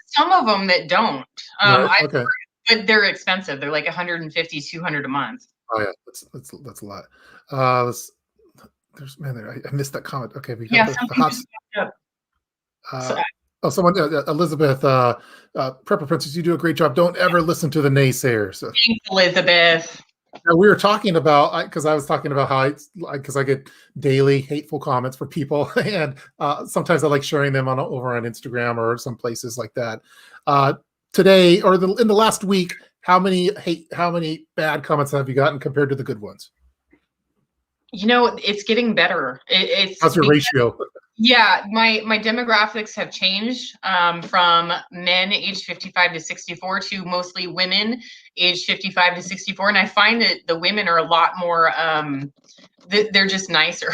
some of them that don't. Okay. But they're expensive. They're like 150, 200 a month. Oh yeah, that's a lot. I missed that comment. Okay, we got the hot. Someone, Elizabeth, Prepper Princess, you do a great job. Don't ever listen to the naysayers. Thanks, Elizabeth. Now, we were talking about, because I was talking about how because I get daily hateful comments from people, and sometimes I like sharing them over on Instagram or some places like that. Today or in the last week, how many bad comments have you gotten compared to the good ones? It's getting better. How's your ratio? Yeah, my demographics have changed from men aged 55 to 64 to mostly women aged 55 to 64. And I find that the women are a lot more, they're just nicer.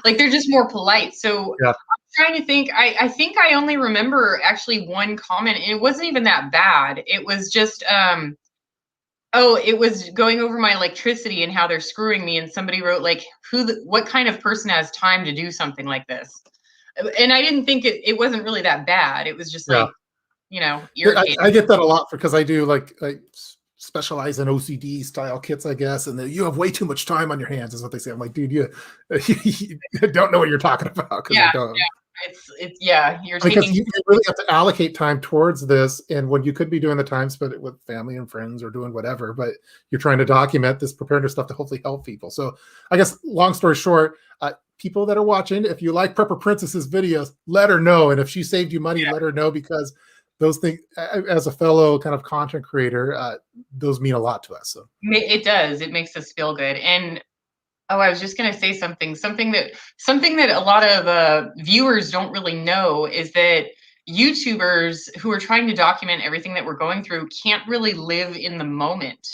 Like they're just more polite. So I'm trying to think, I think I only remember actually one comment, and it wasn't even that bad. It was just, it was going over my electricity and how they're screwing me. And somebody wrote like, what kind of person has time to do something like this? And I didn't think it wasn't really that bad. It was just like, irritating. I get that a lot because I do like specialize in OCD style kits, I guess. And you have way too much time on your hands is what they say. I'm like, dude, you don't know what you're talking about. I don't. Because you really have to allocate time towards this, and when you could be doing the time spent with family and friends or doing whatever, but you're trying to document this preparedness stuff to hopefully help people. So I guess long story short, people that are watching, if you like Prepper Princess's videos, let her know, and if she saved you money, let her know, because those things, as a fellow kind of content creator, those mean a lot to us. So it does. It makes us feel good. And I was just going to say something that a lot of viewers don't really know is that YouTubers who are trying to document everything that we're going through can't really live in the moment.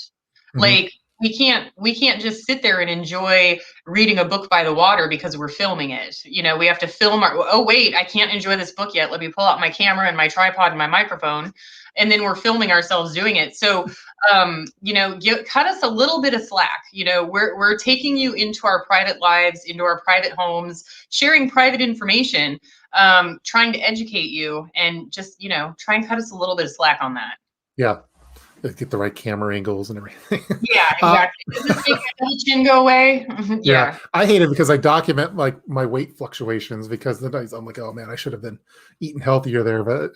Like we can't just sit there and enjoy reading a book by the water because we're filming it. We have to film I can't enjoy this book yet. Let me pull out my camera and my tripod and my microphone. And then we're filming ourselves doing it. So, cut us a little bit of slack. We're taking you into our private lives, into our private homes, sharing private information, trying to educate you, and just, try and cut us a little bit of slack on that. Yeah. Get the right camera angles and everything. Yeah, exactly. Does this make my little chin go away? Yeah. I hate it because I document like my weight fluctuations, because then I'm like, oh man, I should have been eating healthier there. But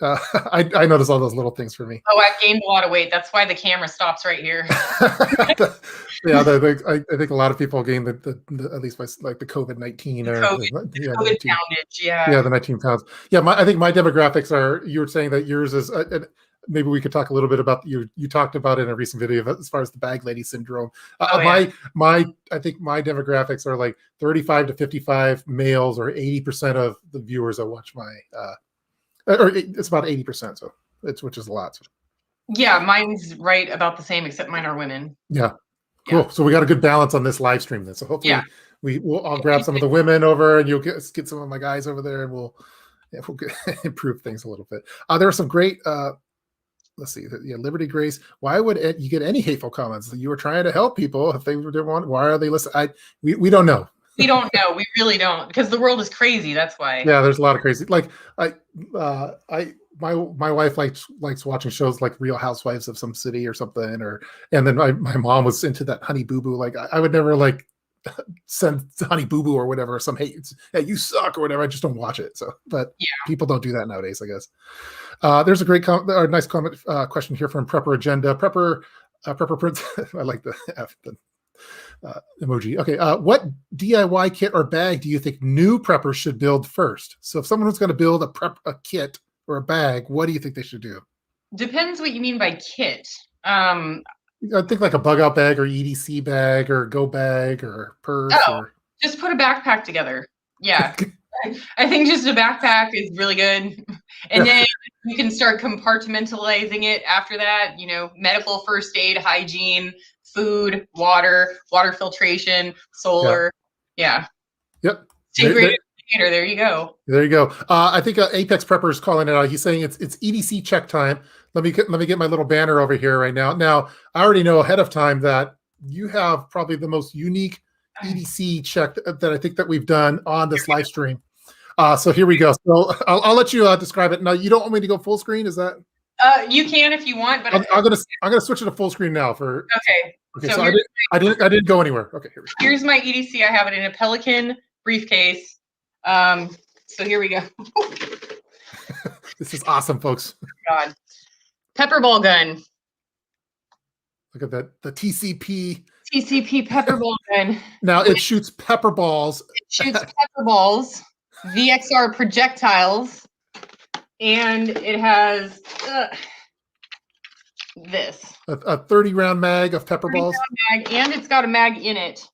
I notice all those little things for me. Oh, I've gained a lot of weight. That's why the camera stops right here. I think a lot of people gain the at least by like the COVID-19 or COVID poundage. Yeah, the 19 pounds. Yeah, I think my demographics are. You were saying that yours is. Maybe we could talk a little bit about you talked about it in a recent video as far as the bag lady syndrome. I think my demographics are like 35 to 55 males, or 80% of the viewers that watch my or it's about 80%, so which is a lot. Yeah, mine's right about the same, except mine are women. Yeah. Cool. Yeah. So we got a good balance on this live stream then. So hopefully I'll grab some of the women over, and you'll get some of my guys over there, and we'll improve things a little bit. There are some great let's see. Yeah, Liberty Grace. Why would you get any hateful comments? You were trying to help people. If they didn't want, why are they listening? We don't know. We don't know. We really don't, because the world is crazy. That's why. Yeah, there's a lot of crazy. Like my wife likes watching shows like Real Housewives of some city or something, and then my mom was into that Honey Boo Boo. Like I would never like send Honey Boo Boo or whatever some hate. Hey, you suck or whatever. I just don't watch it. So, but yeah, people don't do that nowadays, I guess. There's a great nice comment question here from Prepper Agenda. Prepper Prince. I like the F. Emoji. Okay. What DIY kit or bag do you think new preppers should build first? So if someone was going to build a kit or a bag, what do you think they should do? Depends what you mean by kit. I think like a bug out bag or EDC bag or go bag or purse. Just put a backpack together. Yeah. I think just a backpack is really good. And then you can start compartmentalizing it after that, medical first aid, hygiene, food, water filtration, solar. Yeah. Yep. There you go. There you go. I think Apex Prepper is calling it out. He's saying it's EDC check time. Let me get my little banner over here right now. Now, I already know ahead of time that you have probably the most unique EDC check that I think that we've done on this live stream. So here we go. So I'll let you describe it. Now, you don't want me to go full screen, is that? You can if you want, but I'm gonna switch it to full screen now for. Okay. So I didn't go anywhere. Okay, here we go. Here's my EDC. I have it in a Pelican briefcase. So here we go. This is awesome, folks. Oh God. Pepper ball gun. Look at that. The TCP pepper ball gun. Now it shoots pepper balls. It shoots pepper balls, VXR projectiles, and it has this. A 30-round mag of pepper balls. Mag, and it's got a mag in it.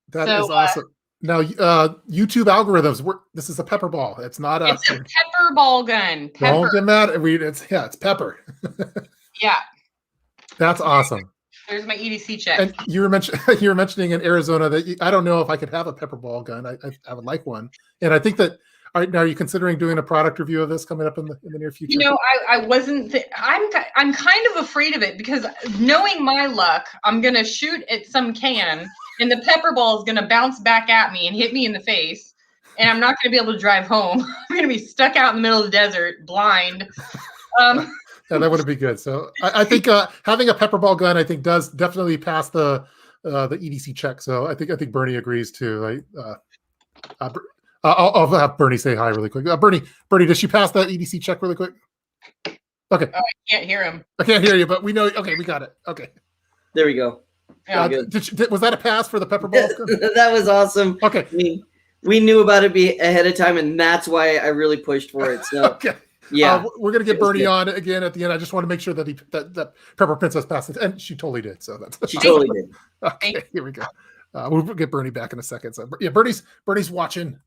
That is awesome. Now, YouTube algorithms. This is a pepper ball. It's not a. It's a pepper ball gun. Pepper. Don't get mad. It's pepper. Yeah. That's awesome. There's my EDC check. And you were mentioning in Arizona that I don't know if I could have a pepper ball gun. I would like one, and I think that. Now, are you considering doing a product review of this coming up in the near future? I wasn't. I'm kind of afraid of it because knowing my luck, I'm gonna shoot at some can, and the pepper ball is gonna bounce back at me and hit me in the face, and I'm not gonna be able to drive home. I'm gonna be stuck out in the middle of the desert, blind. Yeah, that wouldn't be good. So I think having a pepper ball gun, I think, does definitely pass the EDC check. So I think Bernie agrees too. I'll have Bernie say hi really quick. Bernie, does she pass that EDC check really quick? Okay. Oh, I can't hear him. I can't hear you, but we know. Okay, we got it. Okay. There we go. Was that a pass for the pepper ball? That was awesome. Okay. We knew about it ahead of time, and that's why I really pushed for it. So okay. Yeah, we're gonna get Bernie on again at the end. I just want to make sure that that Pepper Princess passed it, and she totally did. So she totally did. Okay, here we go. We'll get Bernie back in a second. So yeah, Bernie's watching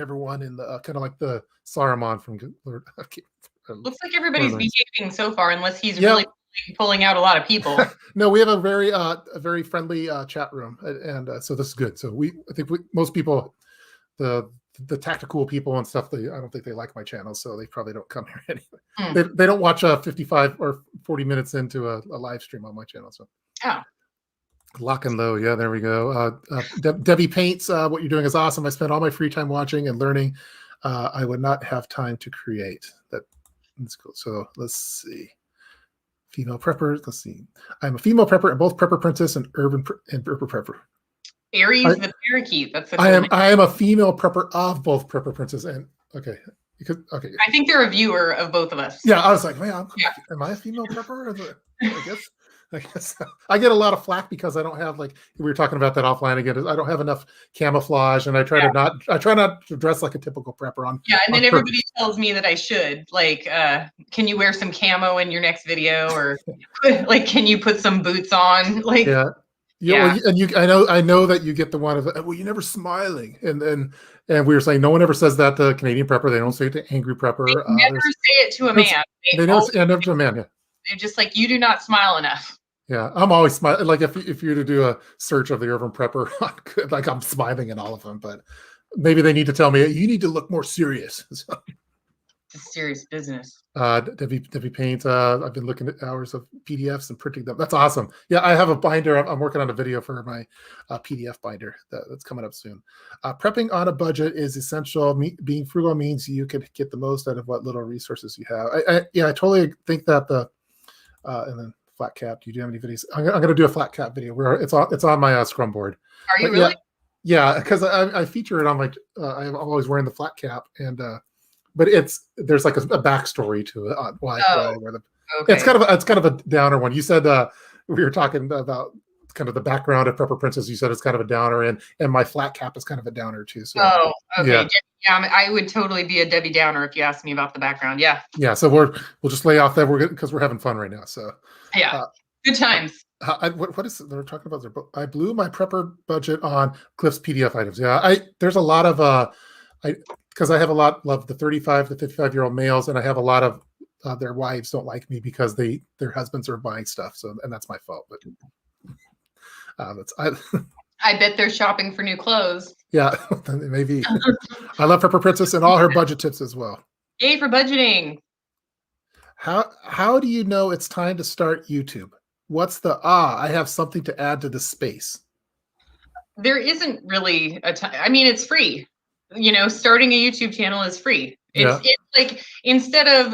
everyone in the kind of like the Saruman from. Looks like everybody's behaving so far, unless he's really pulling out a lot of people. No, we have a very friendly chat room, and so this is good. So I think most people, the tactical people and stuff, I don't think they like my channel, so they probably don't come here anyway. They don't watch 55 or 40 minutes into a live stream on my channel. So lock and low, yeah, there we go. Debbie Paints, what you're doing is awesome. I spend all my free time watching and learning. I would not have time to create. That's cool. So let's see. Female preppers. Let's see. I'm a female prepper and both Prepper Princess and Urban Prepper. Aries the parakeet. That's I am a female prepper of both Prepper Princess and okay. I think they're a viewer of both of us. Yeah, I was like, man, am I a female prepper? I guess I get a lot of flack because I don't have, like we were talking about that offline again. I don't have enough camouflage, and I try not to dress like a typical prepper on. Yeah, and then everybody tells me that I should. Like, can you wear some camo in your next video, or like, can you put some boots on? Like, yeah. Well, and I know that you get the one of well, you're never smiling, and we were saying no one ever says that to Canadian prepper. They don't say it to angry prepper. They never say it to a man. They never say it to a man. Yeah. They're just like, you do not smile enough. Yeah, I'm always smiling. Like if you were to do a search of the urban prepper, like I'm smiling in all of them. But maybe they need to tell me you need to look more serious. So. It's serious business. Debbie Paint. I've been looking at hours of PDFs and printing them. That's awesome. Yeah, I have a binder. I'm working on a video for my PDF binder that's coming up soon. Prepping on a budget is essential. Being frugal means you can get the most out of what little resources you have. I totally think that and then flat cap. Do you have any videos? I'm going to do a flat cap video where it's on my Scrum board. Are you really? Yeah, because I feature it on my. I'm always wearing the flat cap and. But there's like a backstory to it on why I wear them. Okay. It's kind of a downer one. You said we were talking about kind of the background of Prepper Princess. You said it's kind of a downer, and my flat cap is kind of a downer too. So okay. Yeah, I would totally be a Debbie Downer if you asked me about the background. Yeah. Yeah. So we'll just lay off that because we're having fun right now. So yeah, good times. What is they're talking about? I blew my Prepper budget on Cliff's PDF items. Yeah, there's a lot of because I have a lot of the 35 to 55-year-old males, and I have a lot of their wives don't like me because their husbands are buying stuff. So, and that's my fault. But I bet they're shopping for new clothes. Yeah, maybe. I love Prepper Princess and all her budget tips as well. Yay for budgeting. How do you know it's time to start YouTube? What's I have something to add to the space? There isn't really a time. I mean, it's free. Starting a YouTube channel is free. It's like, instead of,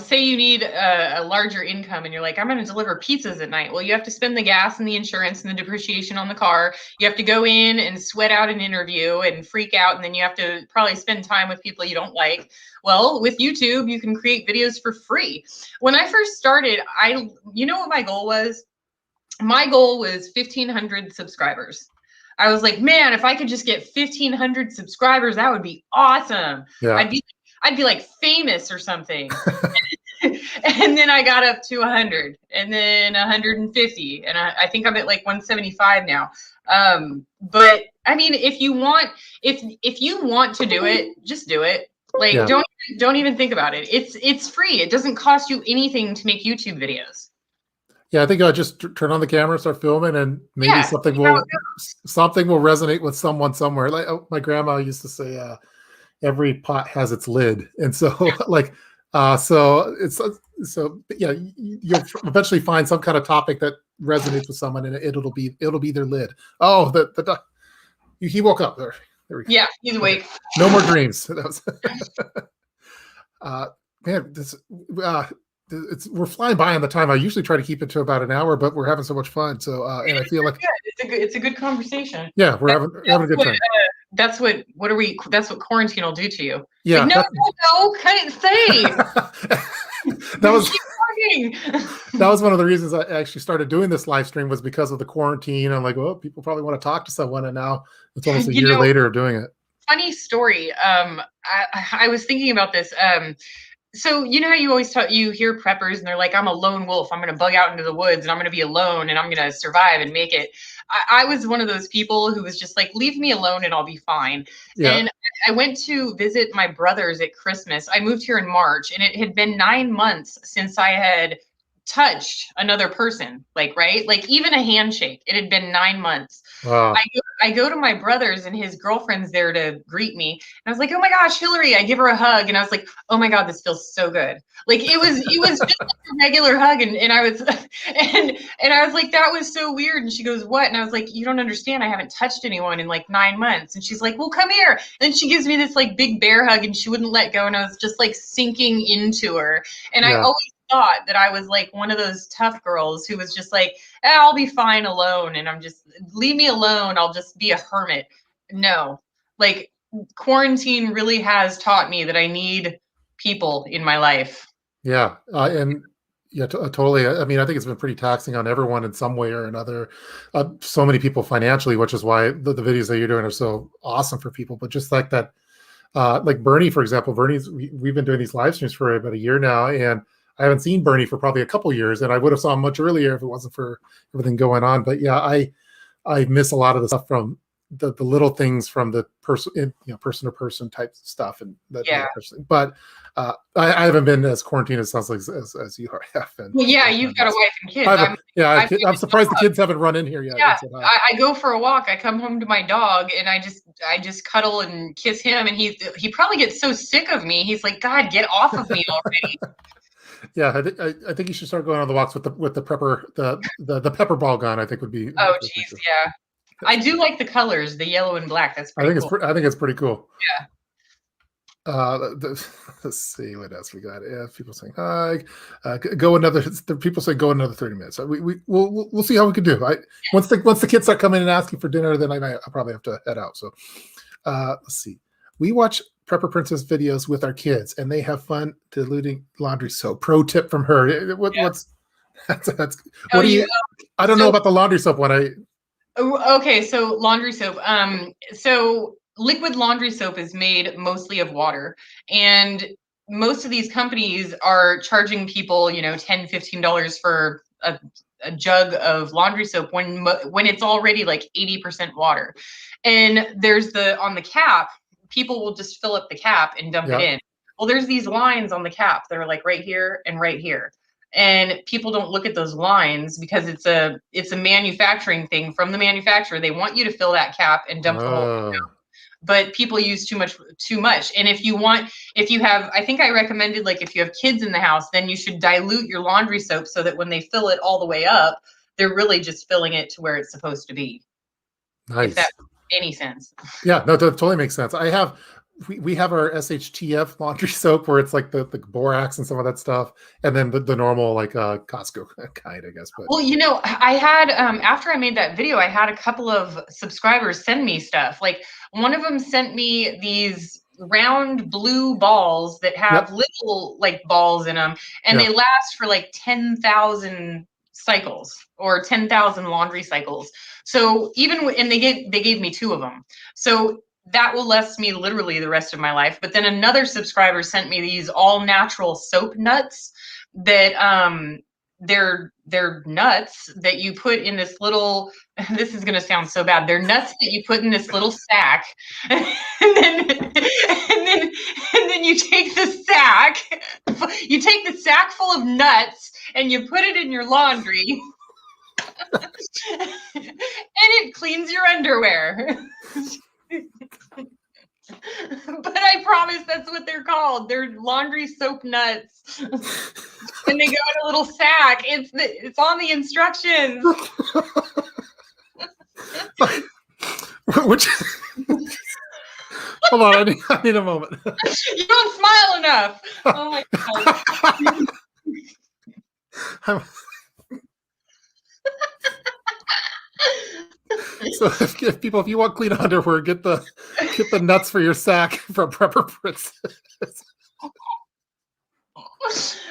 say you need a larger income and you're like, I'm going to deliver pizzas at night. Well, you have to spend the gas and the insurance and the depreciation on the car. You have to go in and sweat out an interview and freak out. And then you have to probably spend time with people you don't like. Well, with YouTube, you can create videos for free. When I first started, you know what my goal was? My goal was 1,500 subscribers. I was like, man, if I could just get 1,500 subscribers, that would be awesome. Yeah. I'd be like famous or something. And then I got up to 100 and then 150. And I think I'm at like 175 now. But I mean, if you want to do it, just do it. Like, don't even think about it. It's free. It doesn't cost you anything to make YouTube videos. Yeah, I think I'll just turn on the camera, start filming, and maybe something will resonate with someone somewhere. Like my grandma used to say, "Every pot has its lid," and so you'll eventually find some kind of topic that resonates with someone, and it'll be their lid. Oh, he woke up there. There we go. Yeah, he's awake. No more dreams. That was, man, we're flying by on the time. I usually try to keep it to about an hour, but we're having so much fun. So, and I feel like it's a good conversation. Yeah, we're having a good time. That's what quarantine will do to you. Yeah. Like, no, can't say. That was one of the reasons I actually started doing this live stream, was because of the quarantine. I'm like, well, people probably want to talk to someone, and now it's almost a year later of doing it. Funny story. I was thinking about this. So you know how you always you hear preppers and they're like, I'm a lone wolf. I'm going to bug out into the woods and I'm going to be alone and I'm going to survive and make it. I was one of those people who was just like, leave me alone and I'll be fine. Yeah. And I went to visit my brothers at Christmas. I moved here in March, and it had been 9 months since I had touched another person, like even a handshake. It had been 9 months. Wow. I go to my brother's, and his girlfriend's there to greet me. And I was like, oh my gosh, Hillary. I give her a hug, and I was like, oh my God, this feels so good. Like it was just like a regular hug. And I was and I was like, that was so weird. And she goes, what? And I was like, you don't understand. I haven't touched anyone in like 9 months. And she's like, well, come here. And she gives me this like big bear hug, and she wouldn't let go. And I was just like sinking into her. And I always thought that I was like one of those tough girls who was just like, I'll be fine alone, and leave me alone, I'll just be a hermit. No, like quarantine really has taught me that I need people in my life. Yeah, totally. I mean, I think it's been pretty taxing on everyone in some way or another. So many people financially, which is why the videos that you're doing are so awesome for people. But just like that, like Bernie, for example, we've been doing these live streams for about a year now, and I haven't seen Bernie for probably a couple years, and I would have saw him much earlier if it wasn't for everything going on. But yeah, I miss a lot of the stuff from the little things from the person, person to person type stuff, and that. Yeah. But I haven't been as quarantined as sounds like as you have been. Well, yeah, you've got a wife and kids. I'm surprised the kids haven't run in here yet. Yeah, I go for a walk. I come home to my dog, and I just cuddle and kiss him, and he probably gets so sick of me. He's like, God, get off of me already. Yeah, I think you should start going on the walks with the pepper the pepper ball gun. I think would be. Oh, geez, yeah. I do like the colors, the yellow and black. That's pretty cool. I think it's pretty cool. Yeah. Let's see what else we got. Yeah, people saying hi. Go another. People say go another 30 minutes. We'll see how we can do. Once the kids start coming and asking for dinner, then I'll probably have to head out. So let's see. We watch Prepper Princess videos with our kids, and they have fun diluting laundry soap. Pro tip from her. What's that's what do you? I don't know about the laundry soap one. Okay, so laundry soap. So liquid laundry soap is made mostly of water, and most of these companies are charging people, $10, $15 for a jug of laundry soap when it's already like 80% water. And there's on the cap, people will just fill up the cap and dump it in. Well, there's these lines on the cap that are like right here and right here. And people don't look at those lines because it's a manufacturing thing from the manufacturer. They want you to fill that cap and dump the whole thing out. But people use too much. And if you have, I think I recommended, like, if you have kids in the house, then you should dilute your laundry soap so that when they fill it all the way up, they're really just filling it to where it's supposed to be. Nice. If that makes any sense. Yeah, no, that totally makes sense. We have our SHTF laundry soap where it's like the borax and some of that stuff, and then the normal like Costco kind, I guess. But well, I had after I made that video, I had a couple of subscribers send me stuff. Like one of them sent me these round blue balls that have little like balls in them, and they last for like 10,000 cycles or 10,000 laundry cycles. So and they gave me 2 of them. So that will last me literally the rest of my life. But then another subscriber sent me these all natural soap nuts that they're nuts that you put in this little, this is going to sound so bad. They're nuts that you put in this little sack. and then you take the sack full of nuts and you put it in your laundry. And it cleans your underwear. But I promise that's what they're called. They're laundry soap nuts. And they go in a little sack. It's on the instructions. Which hold on, I need a moment. You don't smile enough. Oh my God. So if you want clean underwear, get the nuts for your sack from Prepper Princess.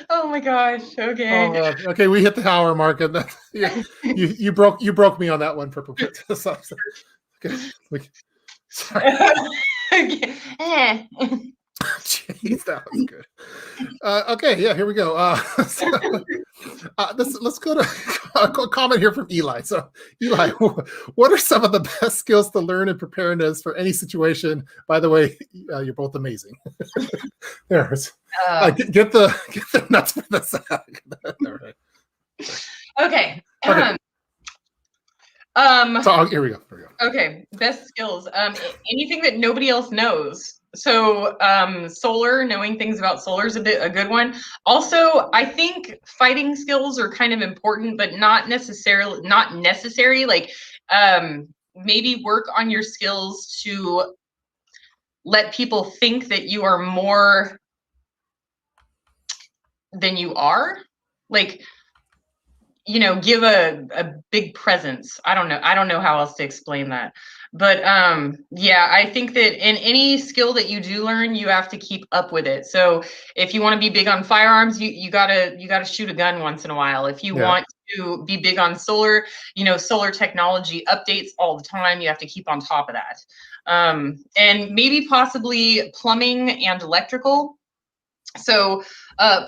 Oh my gosh. Okay. Okay, we hit the hour mark, and you broke me on that one, Prepper Princess. Okay. Sorry. Okay. Jeez, that was good. Okay, yeah, here we go. Let's go to a comment here from Eli. So, Eli, what are some of the best skills to learn in preparedness for any situation? By the way, you're both amazing. There's get the nuts for the sack. All right. Okay. So here we go. Okay, best skills. Anything that nobody else knows. So solar, knowing things about solar is a good one. Also, I think fighting skills are kind of important, but not necessary. Like maybe work on your skills to let people think that you are more than you are. Like, give a big presence. I don't know how else to explain that. But yeah, I think that in any skill that you do learn, you have to keep up with it. So if you want to be big on firearms, you gotta shoot a gun once in a while. If you want to be big on solar, solar technology updates all the time. You have to keep on top of that. And maybe possibly plumbing and electrical. So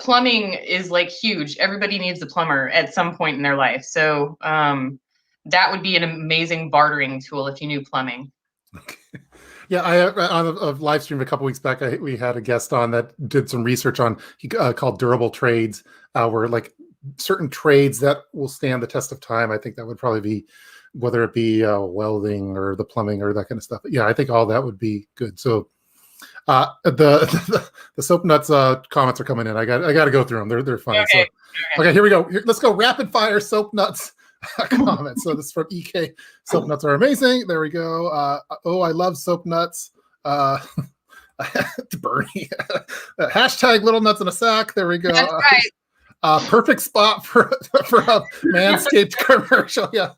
plumbing is like huge. Everybody needs a plumber at some point in their life. So that would be an amazing bartering tool if you knew plumbing. Yeah, on a live stream a couple weeks back, we had a guest on that did some research on called durable trades, where like certain trades that will stand the test of time. I think that would probably be whether it be welding or the plumbing or that kind of stuff. Yeah, I think all that would be good. So the soap nuts comments are coming in. I got to go through them. They're funny. Okay. So okay, here we go. Let's go rapid fire soap nuts comments. So this is from EK. Soap nuts are amazing. There we go. Oh, I love soap nuts. Bernie. Hashtag little nuts in a sack. There we go. That's right. Perfect spot for a Manscaped commercial. Yeah.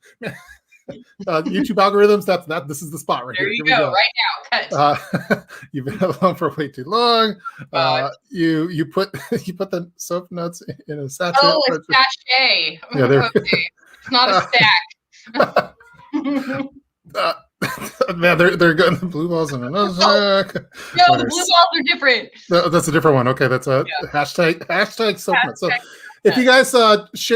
YouTube algorithms. This is the spot right There here. you Here we go. Right now. Cut. You've been alone for way too long. You put the soap nuts in a sachet. Oh, a sachet. Yeah, there. Okay. It's not a stack. Man, they're good. The blue balls in another sack. No, the blue balls are different. That's a different one. Okay, that's a hashtag soap nuts. So if you guys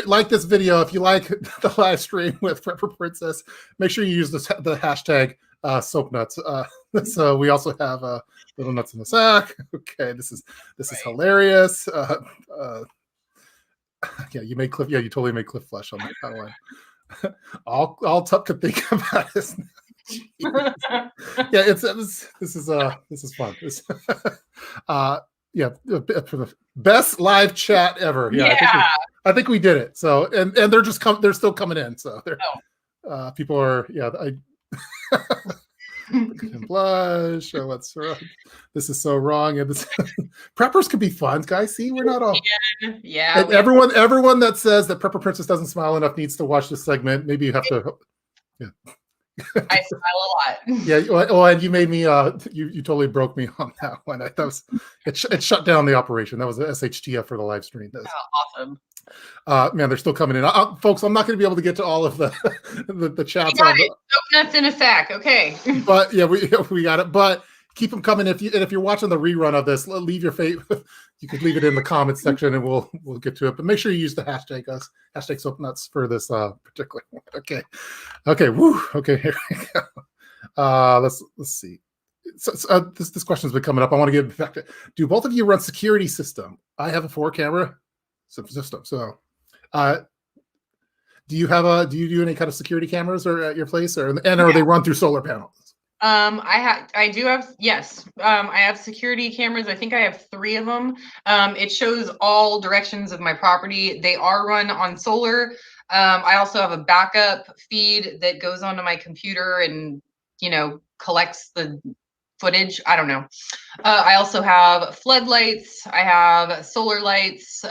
like this video, if you like the live stream with Prepper Princess, make sure you use the hashtag soap nuts. So we also have little nuts in the sack. Okay, this is hilarious. Yeah, you made Cliff. Yeah, you totally made Cliff flush on that one. All Tuck could think about is. Yeah, this is fun. Yeah, best live chat ever. Yeah, I think we did it. So and they're just they're still coming in. So they're people are blush. Oh, what's wrong? This is so wrong. And this preppers could be fun, guys. See, we're not all. Yeah. And everyone that says that Prepper Princess doesn't smile enough needs to watch this segment. Maybe you have to. Yeah. I smile a lot. Yeah. Oh, and you made me. You totally broke me on that one. I thought it shut down the operation. That was the SHTF for the live stream. Awesome. Man, they're still coming in, folks. I'm not going to be able to get to all of the chats. Soap nuts in a sack. Okay. But yeah, we got it. But keep them coming. If you're watching the rerun of this, leave your fate. You could leave it in the comments section, and we'll get to it. But make sure you use the hashtag soap nuts for this particular one. Okay. Woo. Okay. Here we go. Let's see. So, this question's been coming up. I want to get back to. Do both of you run security system? I have a 4-camera system. So, do you do any kind of security cameras or at your place, or are they run through solar panels? I do have, yes. I have security cameras. I think I have 3 of them. It shows all directions of my property. They are run on solar. I also have a backup feed that goes onto my computer and, collects the footage. I don't know. I also have floodlights. I have solar lights.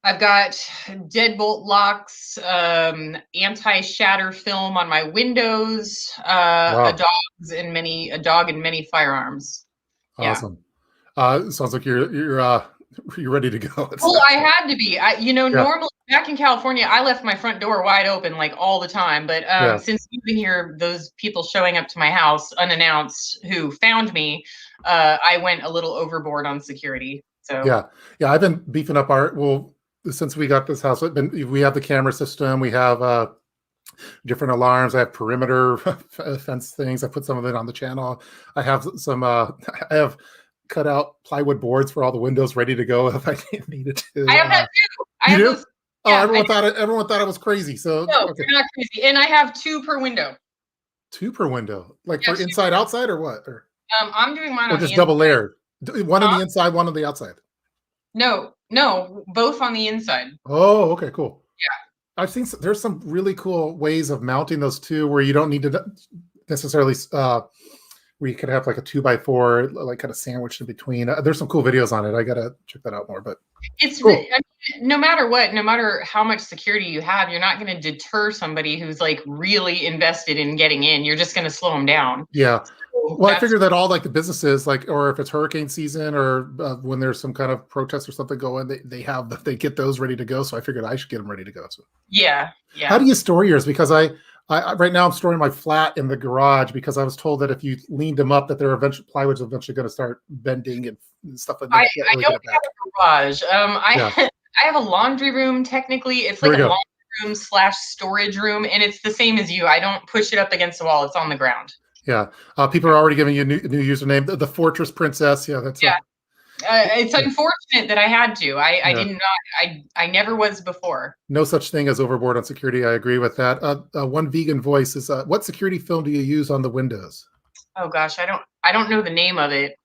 I've got deadbolt locks, anti-shatter film on my windows, wow. a dog and many firearms. Awesome. Sounds like you're ready to go. Well, I had to be. Normally back in California, I left my front door wide open like all the time. But since moving here, those people showing up to my house unannounced who found me, I went a little overboard on security. So yeah, I've been beefing up since we got this house. We have the camera system. We have different alarms. I have perimeter fence things. I put some of it on the channel. I have some. I have cut out plywood boards for all the windows ready to go if I needed to. I have that too. You do? Everyone thought it was crazy. So no, you're not crazy. And I have 2 per window. 2 per window, like for inside, outside, or what? Or I'm doing mine on just double layered. One on the inside, one on the outside. No, both on the inside. Oh, okay, cool. Yeah. I've seen there's some really cool ways of mounting those 2 where you don't need to necessarily where you could have like a 2x4 like kind of sandwiched in between. There's some cool videos on it. I gotta check that out more. But it's cool. No matter what, no matter how much security you have, you're not going to deter somebody who's like really invested in getting in. You're just going to slow them down. Yeah. Well, I figure that all like the businesses, or if it's hurricane season or when there's some kind of protest or something going, they get those ready to go. So I figured I should get them ready to go. So yeah. How do you store yours? Because I right now I'm storing my flat in the garage because I was told that if you leaned them up, that plywood's eventually going to start bending and stuff like that. I don't have a garage. I have a laundry room. Technically, it's like a laundry room / storage room, and it's the same as you. I don't push it up against the wall. It's on the ground. Yeah. People are already giving you a new username. The Fortress Princess. Yeah, that's it's unfortunate that I had to. I Yeah. did not. I never was before. No such thing as overboard on security. I agree with that. One vegan voice is, what security film do you use on the Windows? Oh gosh, I don't know the name of it.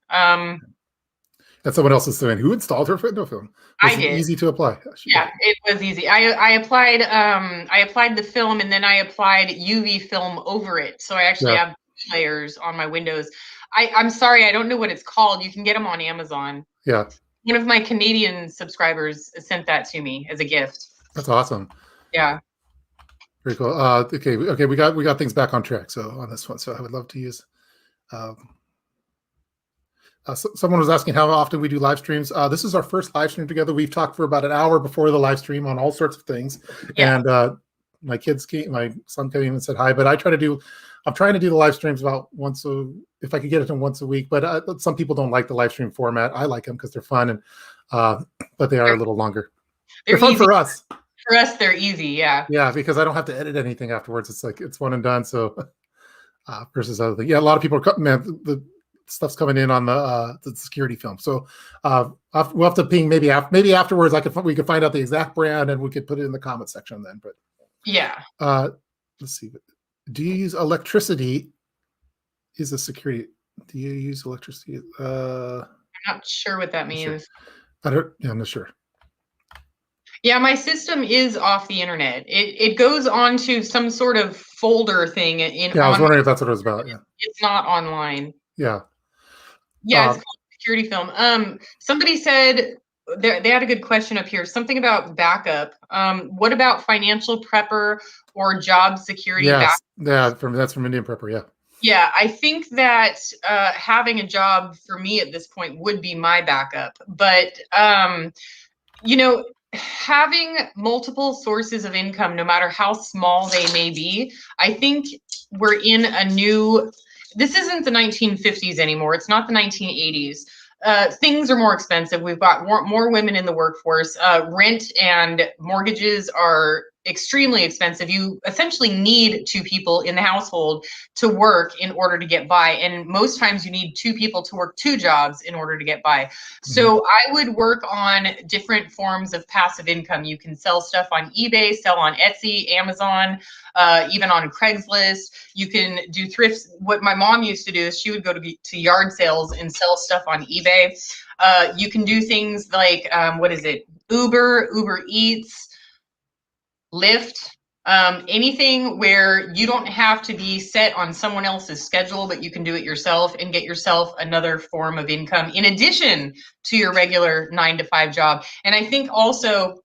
And someone else is saying, who installed her window film? Was I it did. easy to apply? Yeah, it was easy. I applied the film, and then I applied UV film over it. So I actually have layers on my Windows. I'm sorry, I don't know what it's called. You can get them on Amazon. Yeah. One of my Canadian subscribers sent that to me as a gift. That's awesome. Yeah. Very cool. Okay, we got things back on track. So on this one, so I would love to use. Someone was asking how often we do live streams. This is our first live stream together. We've talked for about an hour before the live stream on all sorts of things, and my son came in and said hi. But I'm trying to do the live streams about if I could get it to once a week. But some people don't like the live stream format. I like them because they're fun, and but they are a little longer. They're fun for us. For us, they're easy. Yeah. Yeah, because I don't have to edit anything afterwards. It's like it's one and done. So versus other things. Yeah, a lot of people are the stuff's coming in on the security film. So we'll have to ping maybe afterwards. We could find out the exact brand and we could put it in the comment section then. But yeah. Let's see. Do you use electricity? Is a security? Do you use electricity? I'm not sure what that means. Sure. I'm not sure. Yeah, my system is off the internet. It goes onto some sort of folder thing I was wondering if that's what it was about. Yeah. It's not online. Yeah. Yeah, it's called security film. Somebody said they had a good question up here. Something about backup. What about financial prepper or job security backup? Yeah, that's from Indian Prepper. Yeah. Yeah, I think that having a job for me at this point would be my backup. But having multiple sources of income, no matter how small they may be, I think we're in this isn't the 1950s anymore. It's not the 1980s. Things are more expensive. We've got more women in the workforce. Rent and mortgages are extremely expensive. You essentially need two people in the household to work in order to get by. And most times you need two people to work two jobs in order to get by. So I would work on different forms of passive income. You can sell stuff on eBay, sell on Etsy, Amazon, even on Craigslist. You can do thrifts. What my mom used to do is she would go to yard sales and sell stuff on eBay. You can do things like, Uber Eats, Lyft, anything where you don't have to be set on someone else's schedule, but you can do it yourself and get yourself another form of income in addition to your regular 9-to-5 job. And I think also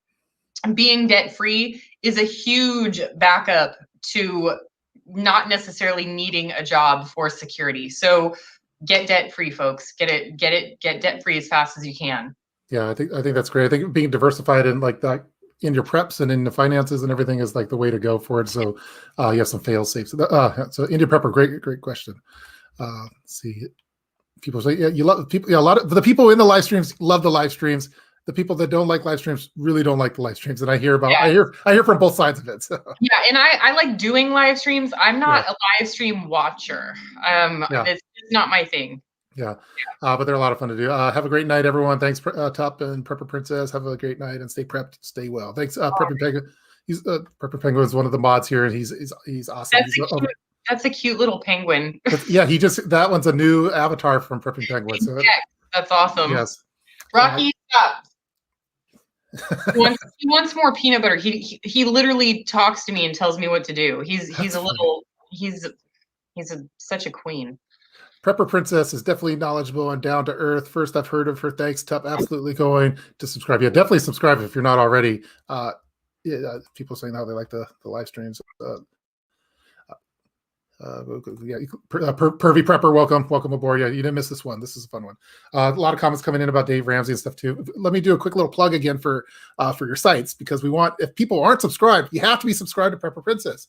being debt-free is a huge backup to not necessarily needing a job for security. So get debt-free, folks. Get debt-free as fast as you can. Yeah, I think that's great. I think being diversified and like that in your preps and in the finances and everything is like the way to go for it. So you have some fail safes. So India Prepper, great question. Let's see, people say, you love people. Yeah, a lot of the people in the live streams love the live streams. The people that don't like live streams really don't like the live streams. And I hear from both sides of it. So. Yeah. And I like doing live streams. I'm not a live stream watcher. It's not my thing. Yeah. But they're a lot of fun to do. Have a great night, everyone. Thanks, Top and Prepper Princess. Have a great night and stay prepped, stay well. Thanks, Prepper Penguin. Prepper Penguin is one of the mods here, and he's awesome. That's a cute little penguin. Yeah, that one's a new avatar from Prepper Penguin. So that's awesome. Yes. Rocky, stop. He wants more peanut butter. He literally talks to me and tells me what to do. He's such a queen. Prepper Princess is definitely knowledgeable and down to earth. First I've heard of her. Thanks, Tup. Absolutely going to subscribe. Yeah, definitely subscribe if you're not already. People saying how they like the live streams. Pervy Prepper, welcome aboard. Yeah, you didn't miss this one. This is a fun one. A lot of comments coming in about Dave Ramsey and stuff too. Let me do a quick little plug again for your sites, because if people aren't subscribed, you have to be subscribed to Prepper Princess.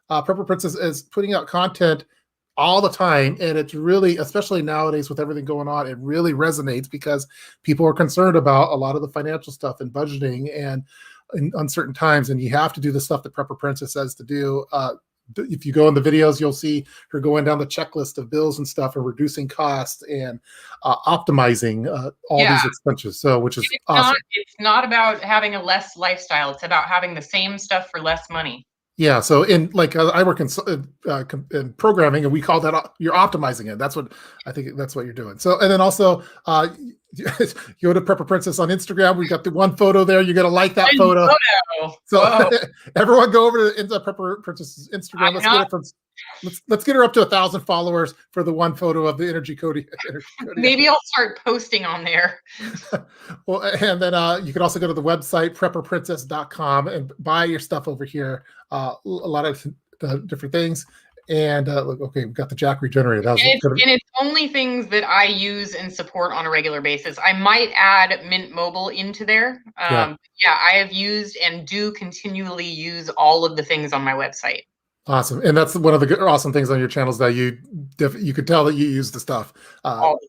Prepper Princess is putting out content all the time, and it's really, especially nowadays with everything going on, it really resonates because people are concerned about a lot of the financial stuff and budgeting and in uncertain times, and you have to do the stuff that Prepper Princess says to do. if you go in the videos, you'll see her going down the checklist of bills and stuff and reducing costs and optimizing all these expenses. So, which is awesome. It's not about having a less lifestyle. It's about having the same stuff for less money. Yeah. So in like I work in programming, and we call that you're optimizing it. That's what I think. That's what you're doing. So and then also you go to Prepper Princess on Instagram. We got the one photo there. You're gonna like that photo. So everyone go over to Prepper Princess's Instagram. Let's get her up to 1,000 followers for the one photo of the energy coding. Maybe I'll start posting on there. Well, and then you can also go to the website prepperprincess.com and buy your stuff over here. A lot of different things. And okay, we've got the Jack Regenerator. And it's only things that I use and support on a regular basis. I might add Mint Mobile into there. I have used and do continually use all of the things on my website. Awesome. And that's one of the awesome things on your channels that you could tell that you use the stuff all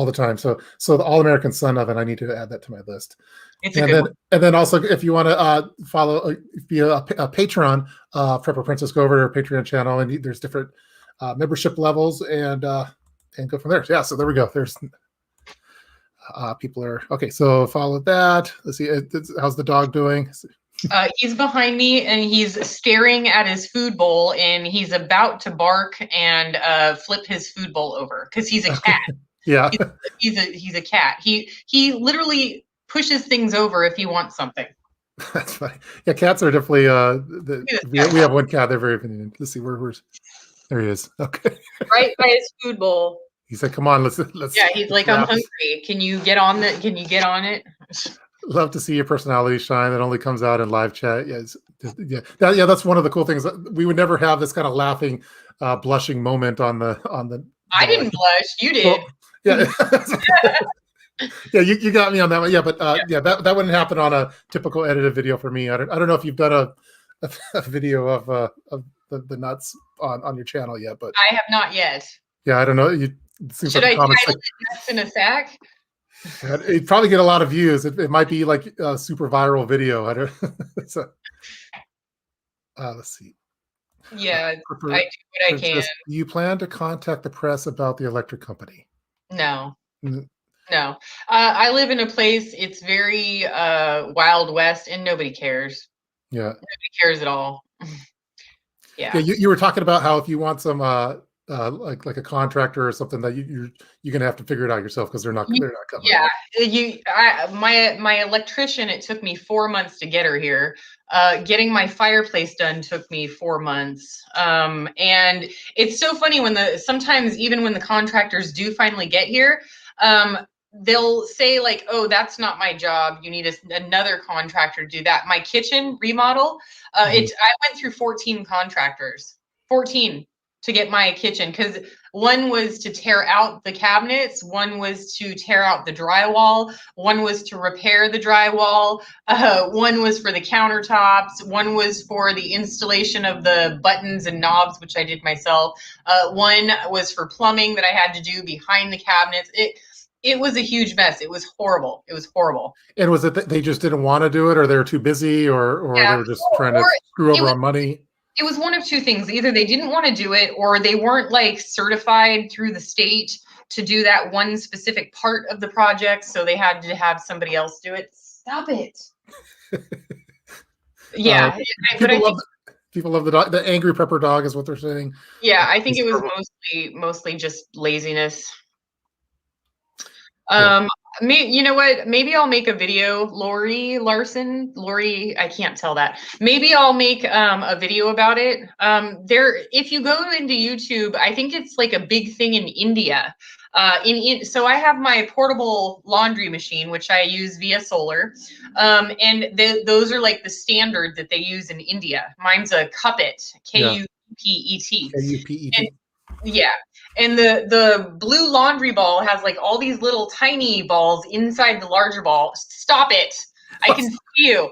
the time. So the All American Son of it, I need to add that to my list. And then also, if you want to follow via a Patreon, Prepper Princess, go over to our Patreon channel, and there's different membership levels, and go from there. Yeah. So there we go. There's people are okay. So follow that. Let's see. How's the dog doing? He's behind me, and he's staring at his food bowl, and he's about to bark and flip his food bowl over because he's a cat. Yeah, he's a cat. He literally pushes things over if he wants something. That's funny. Yeah, cats are definitely. We have one cat. They're very convenient. Let's see where's there he is. Okay, right by his food bowl. He said, "Come on, let's." Yeah, he's like, "I'm hungry. Can you get on the? Can you get on it?" Love to see your personality shine. That only comes out in live chat. That's one of the cool things. We would never have this kind of laughing, blushing moment on the. I didn't blush. You did. Well, yeah. Yeah, you got me on that one. Yeah, but that wouldn't happen on a typical edited video for me. I don't know if you've done a video of the nuts on your channel yet, but I have not yet. Yeah, I don't know. Should I title it "Nuts in a Sack"? It'd probably get a lot of views. It might be like a super viral video. I don't. So, let's see. Yeah, I do what I can. Do you plan to contact the press about the electric company? No. No. I live in a place. It's very Wild West, and nobody cares. Yeah. Nobody cares at all. Yeah. Yeah. You were talking about how if you want some like a contractor or something that you're gonna have to figure it out yourself because they're not coming. Yeah, my electrician, it took me 4 months to get her here. Getting my fireplace done took me 4 months. And it's so funny sometimes even when the contractors do finally get here, they'll say like, "Oh, that's not my job. You need another contractor to do that." My kitchen remodel, I went through 14 contractors, 14. To get my kitchen, because one was to tear out the cabinets, one was to tear out the drywall, one was to repair the drywall, one was for the countertops, one was for the installation of the buttons and knobs, which I did myself. One was for plumbing that I had to do behind the cabinets. It was a huge mess. It was horrible. It was horrible. And was it that they just didn't want to do it, or they were too busy, or they were just trying to screw over on money? It was one of two things. Either they didn't want to do it, or they weren't like certified through the state to do that one specific part of the project. So they had to have somebody else do it. Stop it. Yeah. People love the dog. The angry Prepper dog is what they're saying. Yeah. I think it was mostly just laziness. You know what? Maybe I'll make a video, Lori, I can't tell that. Maybe I'll make a video about it. If you go into YouTube, I think it's like a big thing in India. So I have my portable laundry machine, which I use via solar. And those are like the standard that they use in India. Mine's a Cuppet, K-U-P-E-T. K-U-P-E-T. Yeah. And the blue laundry ball has like all these little tiny balls inside the larger ball. Stop it. I can see you.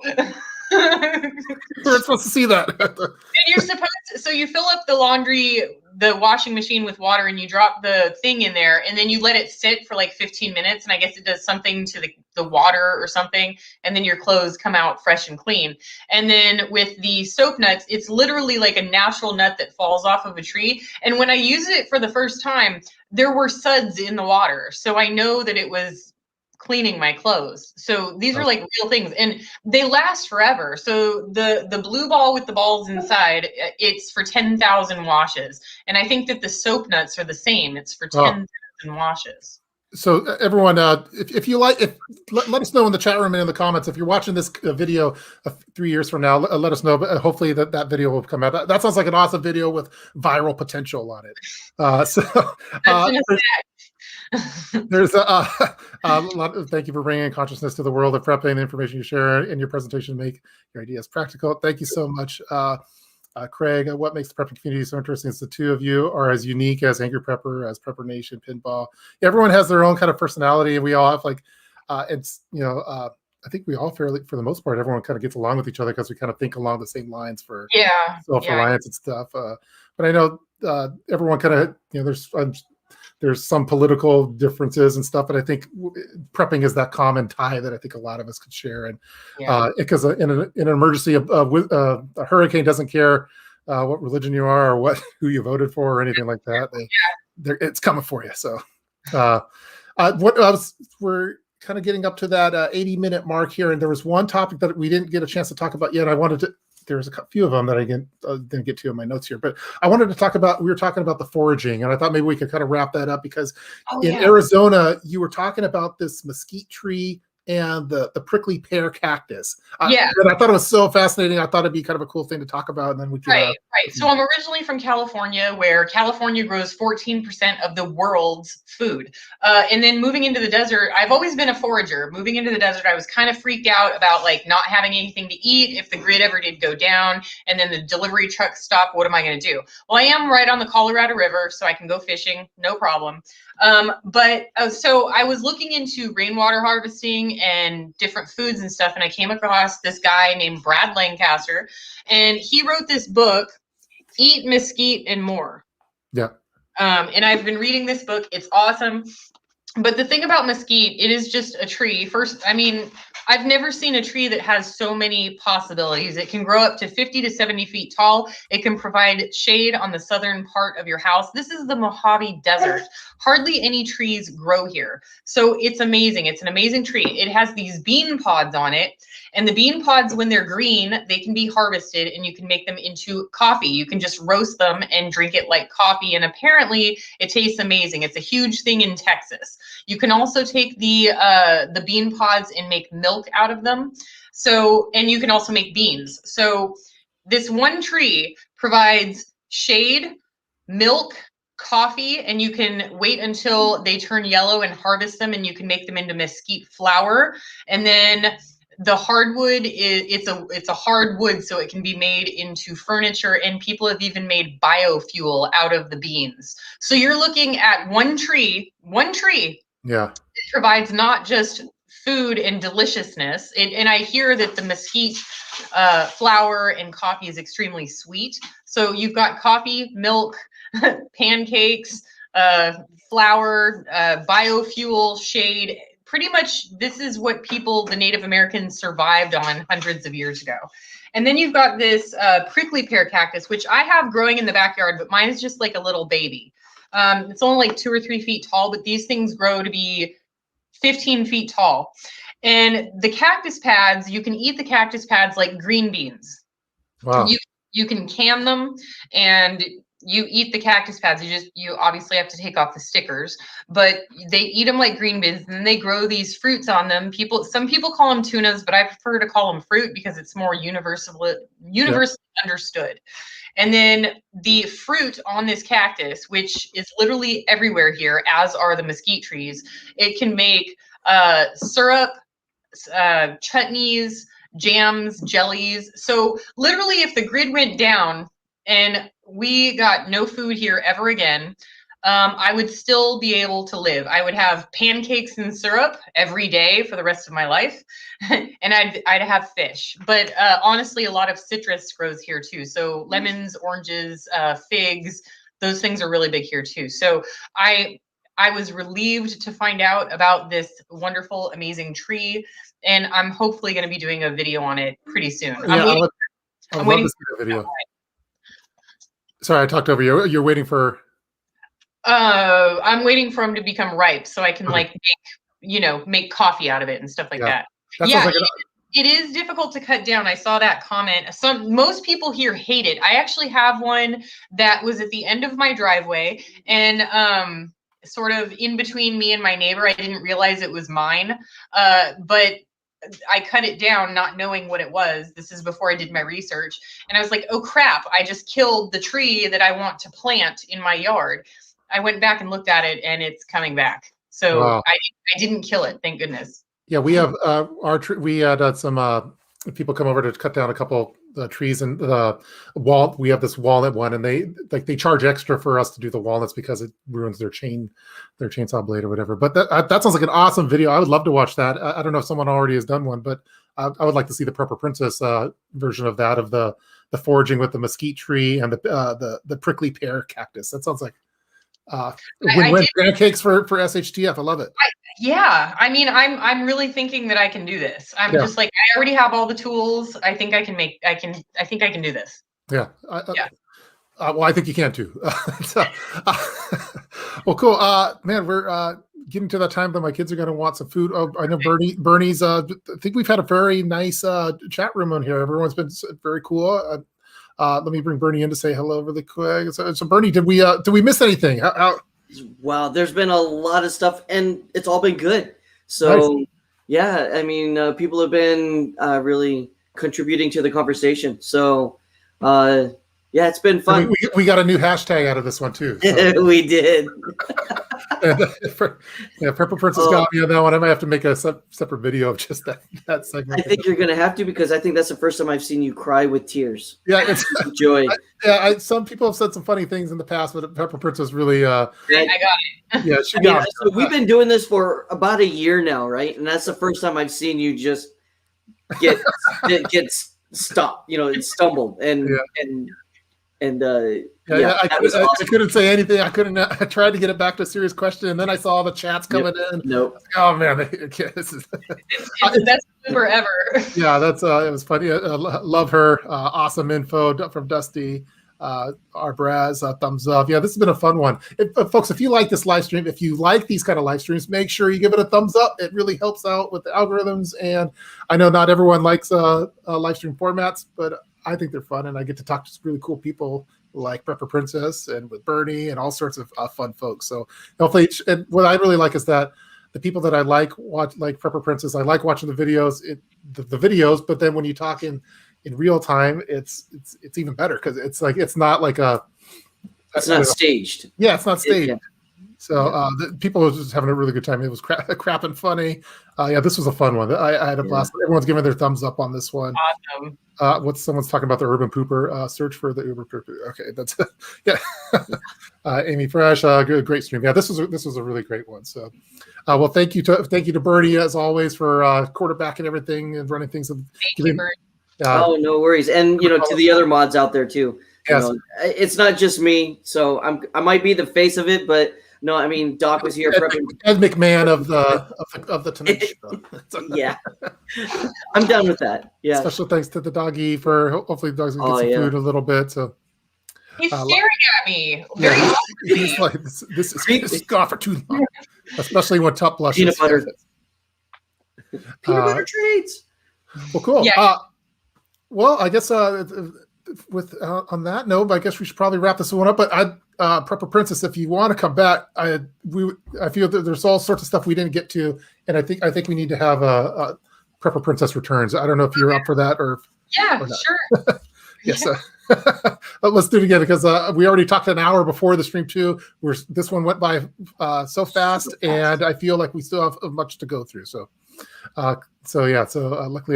We're supposed to see that. And you're supposed to, so you fill up the laundry the washing machine with water and you drop the thing in there and then you let it sit for like 15 minutes and I guess it does something to the water or something, and then your clothes come out fresh and clean. And then with the soap nuts, it's literally like a natural nut that falls off of a tree. And when I used it for the first time, there were suds in the water. So I know that it was cleaning my clothes. So these are like real things and they last forever. So the blue ball with the balls inside, it's for 10,000 washes. And I think that the soap nuts are the same. It's for 10,000 washes. So everyone, if you like, let us know in the chat room and in the comments if you're watching this video 3 years from now. Let us know. But hopefully that video will come out. That sounds like an awesome video with viral potential on it. There's a lot of, thank you for bringing consciousness to the world of prepping. The information you share in your presentation make your ideas practical. Thank you so much. Craig, what makes the prepping community so interesting is the two of you are as unique as Angry Prepper, as Prepper Nation, Pinball. Everyone has their own kind of personality, and we all have like, it's, you know, I think we all fairly, for the most part, everyone kind of gets along with each other because we kind of think along the same lines for self-reliance and stuff. But I know everyone kind of, you know, there's some political differences and stuff, but I think prepping is that common tie that I think a lot of us could share. And because in an emergency, a hurricane doesn't care what religion you are or who you voted for or anything like that. It's coming for you. So we're kind of getting up to that 80-minute mark here, and there was one topic that we didn't get a chance to talk about yet. There's a few of them that I didn't get to in my notes here, but I wanted to talk about, we were talking about the foraging, and I thought maybe we could kind of wrap that up because in Arizona, you were talking about this mesquite tree and the prickly pear cactus. And I thought it was so fascinating. I thought it'd be kind of a cool thing to talk about, and then we could. Right. So I'm originally from California, where California grows 14% of the world's food. And then moving into the desert, I've always been a forager. Moving into the desert, I was kind of freaked out about like not having anything to eat if the grid ever did go down and then the delivery trucks stop. What am I going to do? Well, I am right on the Colorado River, so I can go fishing, no problem. So I was looking into rainwater harvesting and different foods and stuff, and I came across this guy named Brad Lancaster, and he wrote this book, Eat Mesquite and More. Yeah. And I've been reading this book. It's awesome. But the thing about mesquite, it is just a tree. First, I mean, I've never seen a tree that has so many possibilities. It can grow up to 50 to 70 feet tall. It can provide shade on the southern part of your house. This is the Mojave Desert. Hardly any trees grow here. So it's amazing. It's an amazing tree. It has these bean pods on it. And the bean pods, when they're green, they can be harvested and you can make them into coffee. You can just roast them and drink it like coffee. And apparently it tastes amazing. It's a huge thing in Texas. You can also take the bean pods and make milk out of them. So, and you can also make beans. So this one tree provides shade, milk, coffee, and you can wait until they turn yellow and harvest them, and you can make them into mesquite flour. And then the hardwood it's a hardwood, so it can be made into furniture, and people have even made biofuel out of the beans. So you're looking at one tree. Yeah. It provides not just food and deliciousness. And I hear that the mesquite flour and coffee is extremely sweet. So you've got coffee, milk, pancakes, flour, biofuel, shade. Pretty much this is what the Native Americans survived on hundreds of years ago. And then you've got this prickly pear cactus, which I have growing in the backyard, but mine is just like a little baby. It's only like 2 or 3 feet tall, but these things grow to be 15 feet tall. And the cactus pads, you can eat the cactus pads like green beans. Wow. You can can them and you eat the cactus pads. You obviously have to take off the stickers, but they eat them like green beans, and then they grow these fruits on them. Some people call them tunas, but I prefer to call them fruit because it's more universally understood. And then the fruit on this cactus, which is literally everywhere here, as are the mesquite trees, it can make syrup, chutneys, jams, jellies. So literally if the grid went down and we got no food here ever again, I would still be able to live. I would have pancakes and syrup every day for the rest of my life, and I'd have fish. But honestly, a lot of citrus grows here too. So lemons, oranges, figs, Those things are really big here too. So I was relieved to find out about this wonderful, amazing tree, and I'm hopefully going to be doing a video on it pretty soon. Yeah, I would I'm love waiting to see the video. Sorry, I talked over you. You're waiting for. I'm waiting for them to become ripe so I can Okay. like make coffee out of it and stuff like that. That Yeah, sounds like it is difficult to cut down. I saw that comment. Most people here hate it. I actually have one that was at the end of my driveway and sort of in between me and my neighbor. I didn't realize it was mine, but I cut it down not knowing what it was. This is before I did my research. And I was like, oh crap, I just killed the tree that I want to plant in my yard. I went back and looked at it and it's coming back. So Wow. I didn't kill it, thank goodness. Yeah, we have we had some people come over to cut down a couple trees and the wall. We have this walnut one, and they charge extra for us to do the walnuts because it ruins their chainsaw blade or whatever. But that sounds like an awesome video. I would love to watch that. I don't know if someone already has done one, but I would like to see the Prepper Princess version of that, of the foraging with the mesquite tree and the prickly pear cactus. That sounds like win-win pancakes for SHTF. I love it. Yeah, I mean, I'm really thinking that I can do this. I'm just like, I already have all the tools. I think I think I can do this. Yeah. Well, I think you can too. Well, cool. Man, we're getting to that time that my kids are going to want some food. Oh, I know Bernie's. I think we've had a very nice chat room on here. Everyone's been very cool. Let me bring Bernie in to say hello really quick. So Bernie, did we miss anything? How? Wow, there's been a lot of stuff, and it's all been good. So, nice. Yeah, I mean, people have been really contributing to the conversation. So, yeah, it's been fun. We got a new hashtag out of this one too. So. We did. Prepper Princess got me on that one. I might have to make a separate video of just that segment. I think you're going to have to, because I think that's the first time I've seen you cry with tears. Yeah, it's joy. Some people have said some funny things in the past, but Prepper Princess really. I got it. Yeah, she got it. So we've been doing this for about a year now, right? And that's the first time I've seen you just get stopped. And stumbled I couldn't say anything. I couldn't. I tried to get it back to a serious question, and then I saw the chats coming in. Nope. Oh man, this is it's the best super ever. Yeah, that's it was funny. Love her. Awesome info from Dusty. Our Braz, thumbs up. Yeah, this has been a fun one. Folks, if you like this live stream, if you like these kind of live streams, make sure you give it a thumbs up. It really helps out with the algorithms. And I know not everyone likes live stream formats, but I think they're fun, and I get to talk to some really cool people like Prepper Princess and with Bernie and all sorts of fun folks. So hopefully, and what I really like is that the people that I like Prepper Princess, I like watching the videos, the videos, but then when you talk in real time, it's even better because it's not staged. Yeah, it's not staged. Yeah. So the people are just having a really good time. It was crap and funny. Yeah, this was a fun one. I had a blast. Everyone's giving their thumbs up on this one. Awesome. Someone's talking about the urban pooper. Search for the urban pooper. Okay, that's yeah. Amy Fresh, great stream. Yeah, this was a really great one. So, well, thank you to Bernie as always for quarterbacking everything and running things. Thank you, Bernie. Oh, no worries. And to the other mods out there too. Yes. It's not just me. So I might be the face of it, but no, I mean Doc was here prepping. Ed McMahon of the Tonight Show. Yeah, I'm done with that. Yeah. Special thanks to the doggy for hopefully the dog's gonna get some food a little bit. So he's staring at me. Very he's like this is gone for too long, especially when Tup blushes. Peanut butter. Peanut butter treats. Well, cool. Yeah. Well, I guess with on that note, I guess we should probably wrap this one up. But Prepper Princess, if you want to come back, I feel that there's all sorts of stuff we didn't get to, and I think we need to have a Prepper Princess returns. I don't know if you're up for that or sure. Yes. Let's do it again because we already talked an hour before the stream too. This one went by so fast, and I feel like we still have much to go through. So. Luckily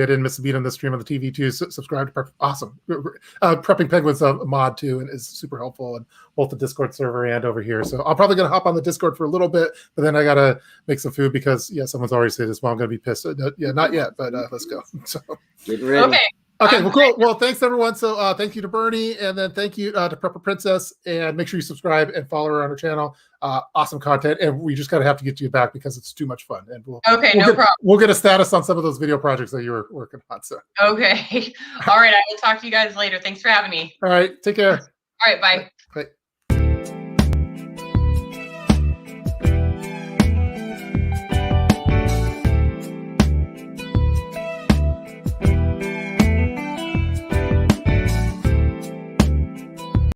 I didn't miss a beat on the stream on the TV too. Subscribe to Prep. Awesome. Prepping Penguin's a mod too and is super helpful in both the Discord server and over here. So I'm probably going to hop on the Discord for a little bit, but then I got to make some food because someone's already said this. Well, I'm going to be pissed. Yeah, not yet, but let's go. So get ready. Okay. Okay, well, cool. Well, thanks everyone. So thank you to Bernie, and then thank you to Prepper Princess, and make sure you subscribe and follow her on her channel. Awesome content, and we just gotta have to get you back because it's too much fun. And we'll problem. We'll get a status on some of those video projects that you were working on. So okay, all right. I will talk to you guys later. Thanks for having me. All right, take care. All right, bye.